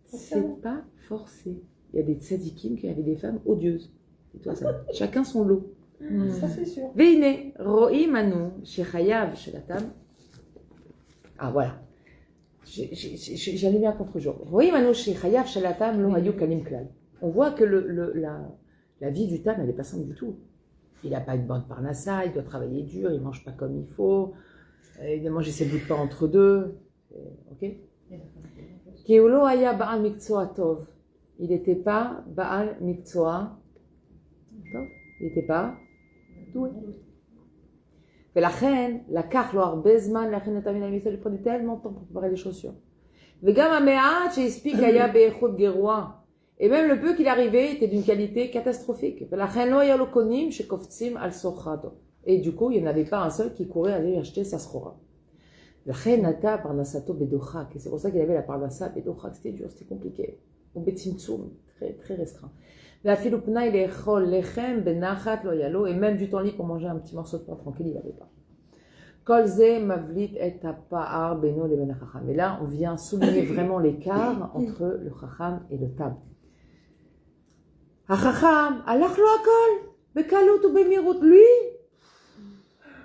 C'est pas forcé. Il y a des tzadikim qui avaient des femmes odieuses. Et toi, ça. Chacun son lot. Ça, c'est sûr. והנה, רואים אנו שחייו של התם, voilà, j'allais bien contre-jour. רואים אנו שחייו של התם לא היו קלים כלל. On voit que la vie du tam, elle n'est pas simple du tout. Il n'a pas une bonne parnassa, il doit travailler dur, il ne mange pas comme il faut, il doit manger ses bouts de pain entre deux. Ok? כי הוא לא היה בעל מקצוע טוב. Il n'était pas בעל מקצוע טוב. Il n'était pas doué. ולכן, לקח לו הרבה זמן להכין את המילה מישראל, il prenait tellement de temps pour préparer les chaussures. וגם המעט שהספיק היה באיכות גרוע. Et même le peu qu'il arrivait était d'une qualité catastrophique. ולכן לא היה לו קונים שקופצים על סוחרתו. Et du coup, il n'y en avait pas un seul qui courait aller acheter sa skhora. לכן נטע פרנסתו בדוחק. Et c'est pour ça qu'il avait la parnassa בדוחק. C'était dur, c'était compliqué. Au בצמצום, très, très restreint. Et même du temps libre pour manger un petit morceau de pain tranquille, il n'avait pas. Et là, on vient souligner vraiment l'écart entre le chacham et le tam. Lui,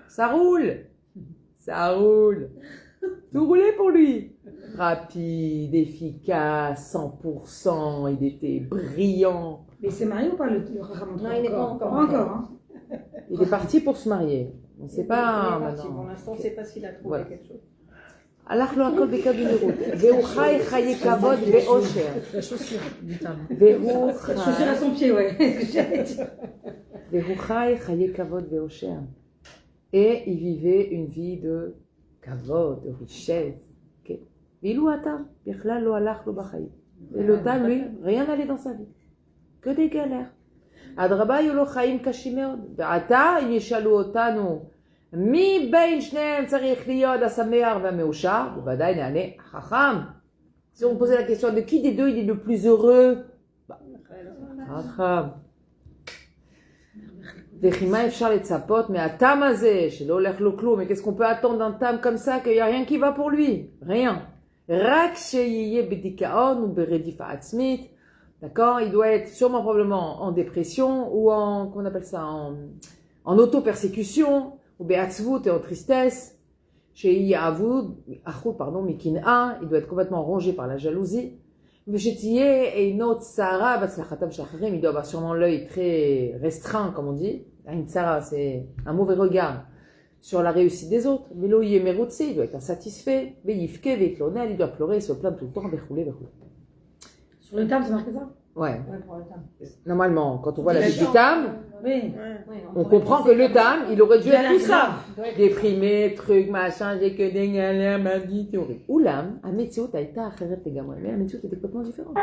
ça roule. Ça roule. Tout roulait pour lui. Rapide, efficace, 100%, il était brillant. Mais il s'est marié ou pas le Raham? Non, il n'est pas encore. Encore, hein. Il est parti pour se marier. On ne sait pas Pour maintenant. l'instant, on ne sait pas s'il a trouvé quelque chose. הלך לו הכל בקבילות, והוא חי חיי כבוד ואושר. La chaussure du tam. והוא Chaussure à son pied, ouais. J'allais dire. והוא חי חיי כבוד ואושר. Et il vivait une vie de kavod, de richesse. ואילו התם בכלל לא הלך לו בחיים. Et le tam, lui, rien n'allait dans sa vie. Que des galères. אדרבה היו לו חיים קשים מאוד. ועתה, אם ישאלו אותנו, מי בין שניהם צריך להיות השמח והמאושר? בוודאי נענה חכם. Si on posait la question de qui des deux il est le plus heureux, חכם. וכי מה אפשר לצפות מהתם הזה, שלא הולך לו כלום, mais qu'est-ce qu'on peut attendre d'un tam comme ça, qu'il n'y a rien qui va pour lui? Rien. רק שיהיה בדיכאון וברדיפה עצמית, d'accord? Il doit être sûrement probablement en dépression ou en, comment on appelle ça, en auto-persécution, ou béatzvut et en tristesse. שיהיה אבוד, אחוד, pardon, מקנאה, il doit être complètement rongé par la jalousie. ושתהיה עינו צרה בהצלחתם של אחרים, il doit avoir sûrement l'œil très restreint, comme on dit. Une tsara, c'est un mauvais regard sur la réussite des autres. Mais l'eau y est mérotse, il doit être insatisfait. Veillifke, veilliflonel, il doit pleurer, se plaindre tout le temps, verrouler. Sur le tam, c'est marqué ça? Ouais. Ouais, pour le tam. Normalement, quand on voit la vie du tam, Oui. on comprend que le tam, il aurait dû être tout ça. Ouais. Déprimé, truc, machin, j'ai que des galères, ma vie, théorie. Oulam, המציאות הייתה אחרת לגמרי. Mais la המציאות était complètement différente.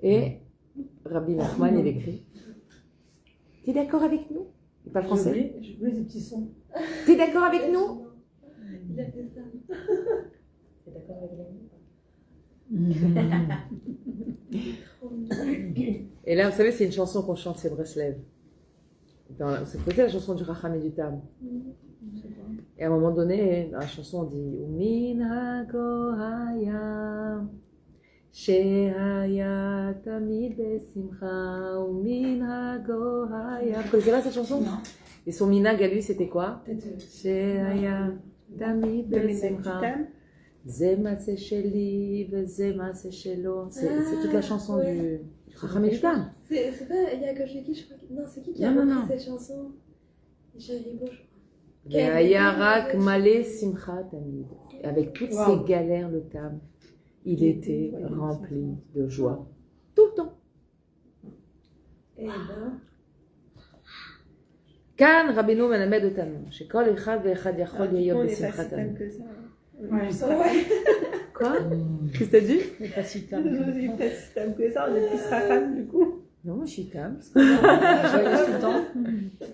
Et Rabbi Nachman, il écrit, t'es d'accord avec nous? Il parle français. Je voulais des petits sons. T'es d'accord avec nous? Il a fait ça. T'es d'accord avec la Et là, vous savez, c'est une chanson qu'on chante, c'est Breslev. Vous connaissez la chanson du Racham et du Tam? Et à un moment donné, dans la chanson, on dit Umin hagohaya shehaya tamid besimcha Umin hagohaya. Vous connaissez pas cette chanson? Non. Et son minag à lui, c'était quoi? Peut-être. shehaya tamid De besimcha זה מעשה שלי וזה מעשה שלו. C'est toute la chanson du Racham et du Tam. C'est pas il y a que je qui je crois. Non, c'est qui a Non, repris non. cette chanson? Michel Rigaud, je crois. והיה רק מלא שמחה תמיד. Avec toutes Wow. ces galères, le Tam, il était rempli de joie. Tout le temps. Eh ben. כאן רבינו מלמד אותנו, שכל אחד ואחד יכול להיות On est pas si בשמחת tam תמיד. que ça. Ouais, ça Quoi? Qu'est-ce que t'as dit? Mais pas si tard. On est pas si tam que ça, on est plus racham du coup. Non, moi je suis Tam. Joyeuse tout le temps.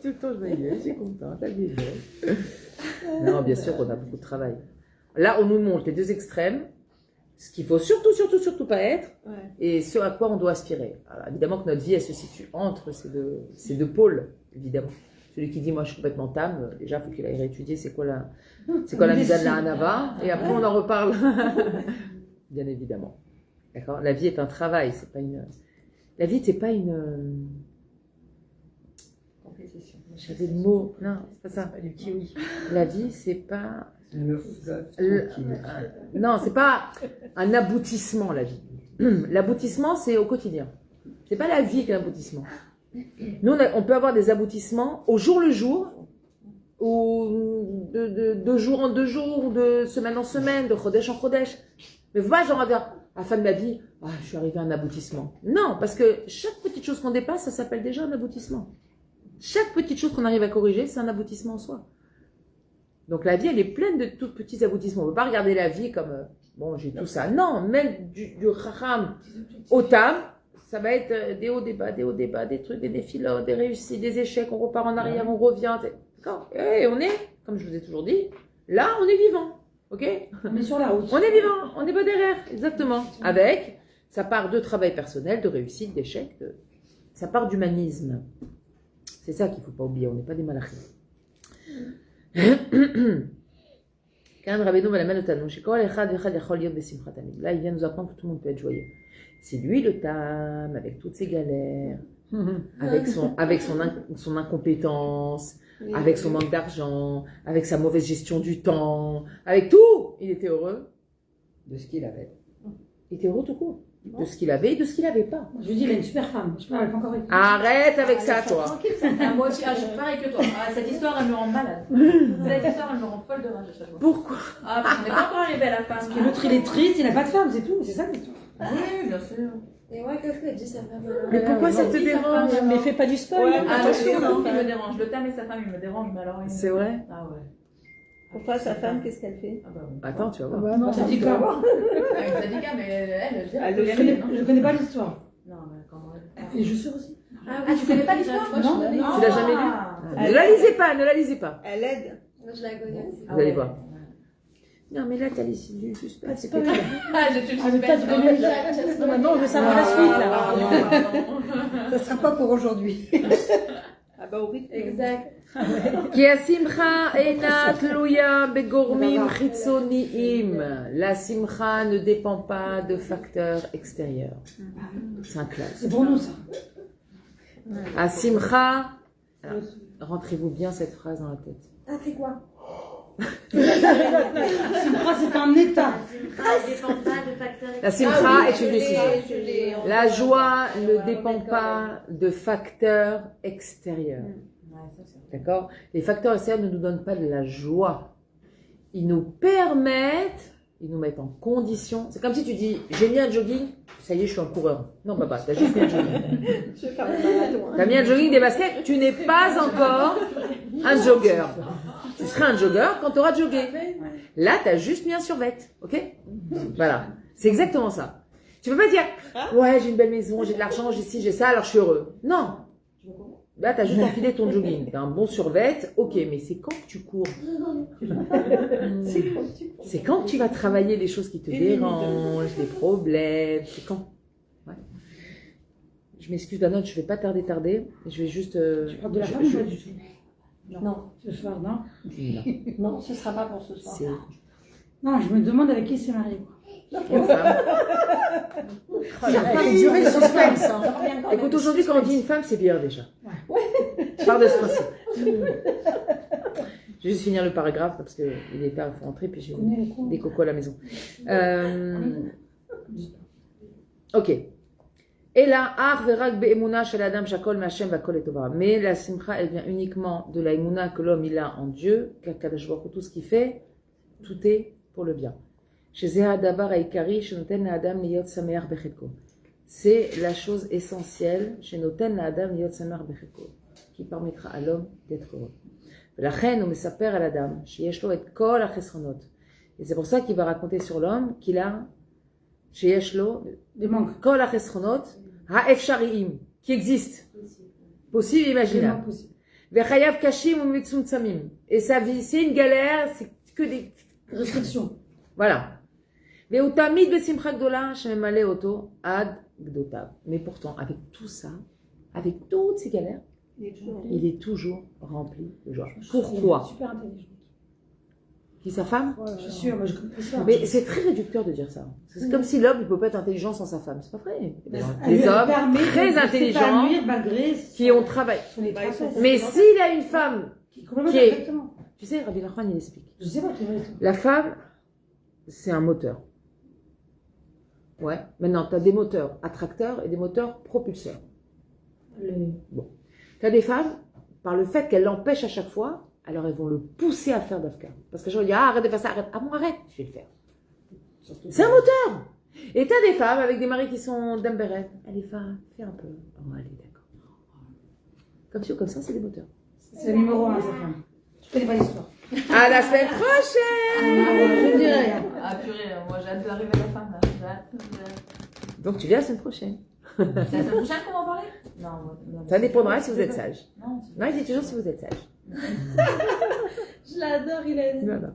Tout le temps joyeuse, je suis contente, la vie est belle. Non, bien sûr qu'on a beaucoup de travail. Là, on nous montre les deux extrêmes, ce qu'il faut surtout pas être, Ouais. et ce à quoi on doit aspirer. Alors, évidemment que notre vie, elle se situe entre ces deux pôles, évidemment. Celui qui dit, moi, je suis complètement Tam, déjà, il faut qu'il aille réétudier c'est quoi la mise de la Hanava, et après, on en reparle. Bien évidemment. D'accord? La vie est un travail, c'est pas une... La vie, c'est pas une... Compétition. J'avais le mot... Non, c'est pas ça. Pas du kiwi. La vie, c'est pas... Le fleuve Le- tranquille. Non, c'est pas un aboutissement, la vie. L'aboutissement, c'est au quotidien. C'est pas la vie qui est un aboutissement. Nous, on peut avoir des aboutissements au jour le jour, ou de jour en deux jours, ou de semaine en semaine, de chodesh en chodesh. Mais pas genre à dire, à la fin de ma vie, ah, je suis arrivé à un aboutissement. Non, parce que chaque petite chose qu'on dépasse, ça s'appelle déjà un aboutissement. Chaque petite chose qu'on arrive à corriger, c'est un aboutissement en soi. Donc la vie, elle est pleine de tout petits aboutissements. On ne peut pas regarder la vie comme, bon, j'ai tout ça. Non, même du Chacham au Tam, ça va être des hauts, des bas, des trucs, des défilotes, des réussites, des échecs, on repart en arrière, on revient. D'accord. Et on est, comme je vous ai toujours dit, là, on est vivant. Ok? On est sur la route. On est vivant, on n'est pas derrière, exactement. Avec sa part de travail personnel, de réussite, d'échec, sa part d'humanisme. C'est ça qu'il ne faut pas oublier, on n'est pas des malachim. Là, il vient nous apprendre que tout le monde peut être joyeux. C'est lui le Tam, avec toutes ses galères, avec son incompétence, avec son manque d'argent, avec sa mauvaise gestion du temps, avec tout, il était heureux. De ce qu'il avait. Il était heureux tout court. De ce qu'il avait et de ce qu'il n'avait pas. Je lui dis, il a une super femme. Je parle pas encore avec lui. Arrête avec ça, toi. Tranquille, ça. Moi aussi, je suis pareil que toi. Ah, cette histoire, elle me rend malade. Cette histoire, elle me rend folle de rage à chaque fois. Pourquoi? Ah, parce qu'on n'est pas encore arrivé à la fin. Et l'autre, il est triste, il n'a pas de femme, c'est tout. C'est ça l'histoire. Oui, bien sûr. Et ouais, qu'est-ce qu'elle dit sa femme? Mais pourquoi ça te dérange? Mais fais pas du spoil. Ouais, Ah, attention, c'est hein. tout qui me dérange. Le Tam et sa femme, ils me dérangent, mais alors. C'est vrai? Ah ouais. Pourquoi sa femme, qu'est-ce qu'elle fait? Ah bah oui. Attends, tu vas voir. Bah non, ça dit pas. Ah, une Zadika, mais elle, Ah, Je connais pas l'histoire. Non, mais comment elle. Elle fait les chaussures aussi. Ah, tu connais pas l'histoire? Moi, je Non, l'avais. Tu l'as jamais lu Ah. Ne la lisez pas, ne la lisez pas. Elle aide. Moi, je la connais aussi. Vous allez voir. Non, mais là, t'as lu juste pas. C'est pas vrai. Ah, je te le Ah, mais toi, tu connais le Maintenant, on veut savoir la suite, là. Ça sera pas pour aujourd'hui. Ah bah au rythme. Exact. כי השמחה אינה תלויה בגורמים חיצוניים. La simcha ne dépend pas de facteurs extérieurs. C'est un classe. C'est pour nous, ça. Asimcha, alors, rentrez-vous bien cette phrase dans la tête. Ah, c'est quoi? Simcha, c'est un état. Ça ne dépend pas de facteurs La simcha Ah oui, est une je l'ai, décision. je l'ai. La joie ne Ouais, dépend d'accord. pas de facteurs extérieurs. D'accord? Les facteurs extérieurs ne nous donnent pas de la joie. Ils nous permettent, ils nous mettent en condition. C'est comme si tu dis, j'ai mis un jogging, ça y est, je suis un coureur. Non, papa, t'as juste mis un jogging. Je vais faire le marathon. Hein. T'as mis un jogging, des baskets, tu n'es pas encore un jogger. Tu seras un jogger quand tu auras jogué. Là, t'as juste mis un survêt, ok? Voilà. C'est exactement ça. Tu peux pas dire, ouais, j'ai une belle maison, j'ai de l'argent, j'ai ci, j'ai ça, alors je suis heureux. Non. Là, t'as juste enfilé ton jogging. T'as un bon survêt, ok, mais c'est quand que tu cours? C'est quand que tu vas travailler les choses qui te dérangent, les problèmes, c'est quand? Ouais. Je m'excuse, Banane, je vais pas tarder. Je vais juste. Tu parles de la femme ou pas du tout? Non. Ce soir, non? Non, ce sera pas pour ce soir. C'est Non, je me demande avec qui c'est marié. une femme. Ça va durer le suspense. Hein. Écoute, aujourd'hui, quand on dit une femme, c'est bien déjà. Je pars de ce principe. Je vais juste finir le paragraphe parce qu'il est tard, il faut rentrer, puis j'ai des cocos à la maison. Ok. Et là, mais la simcha, elle vient uniquement de la imuna que l'homme il a en Dieu, car Kadosh Baruch Hu, tout ce qu'il fait, tout est pour le bien. C'est la chose essentielle chez Noten Adam Yot Samer Becheko, qui permettra à l'homme d'être heureux. La reine, on me s'appelle à la dame, chez Yeshlo et Kol Achesronot. Et c'est pour ça qu'il va raconter sur l'homme qu'il a chez Yeshlo Des manques. Kol Achesronot Ha'efshariim, qui existent, possible et imaginable. Vechayav Kashim ou Mitsum Tsamim. Et sa vie, c'est une galère, c'est que des Restrictions. voilà. Ve'utamid besimcha gdola shememale oto ad gdotav. Mais pourtant, avec tout ça, avec toutes ces galères, il est toujours rempli de joie. Pourquoi? Super intelligent. Qui sa femme? Je suis sûre, moi je comprends ça. Mais c'est très réducteur de dire ça. C'est comme si l'homme ne peut pas être intelligent sans sa femme. C'est pas vrai. Elle Des lui hommes permet très de intelligents s'épanouir malgré qui ont travaillé. son étranger. Mais s'il a une femme, Complètement qui est- exactement. tu sais, Rabbi Nachman, il explique. Je sais pas, tu vois. La femme, c'est un moteur. Ouais. Maintenant, tu as des moteurs attracteurs et des moteurs propulseurs. Tu as des femmes, par le fait qu'elles l'empêchent à chaque fois, alors elles vont le pousser à faire d'Afka. Parce que je dis, arrête de faire ça, arrête. Ah bon, arrête, je vais le faire. C'est un moteur. Et tu as des femmes avec des maris qui sont d'Amberen. Allez, fais un peu. Oh, allez, d'accord. Comme ci ou comme ça, c'est des moteurs. C'est le numéro 1, sa femme. Je connais pas l'histoire. À la semaine prochaine. Je dirais rien. Ah purée, moi j'ai hâte d'arriver à la fin là. J'ai hâte. Donc tu viens la semaine prochaine. C'est la semaine prochaine qu'on va en parler? Non. Ça dépendra si vous êtes sage. Non, Non, il dit toujours si vous êtes sage. Je l'adore, il a dit. Voilà.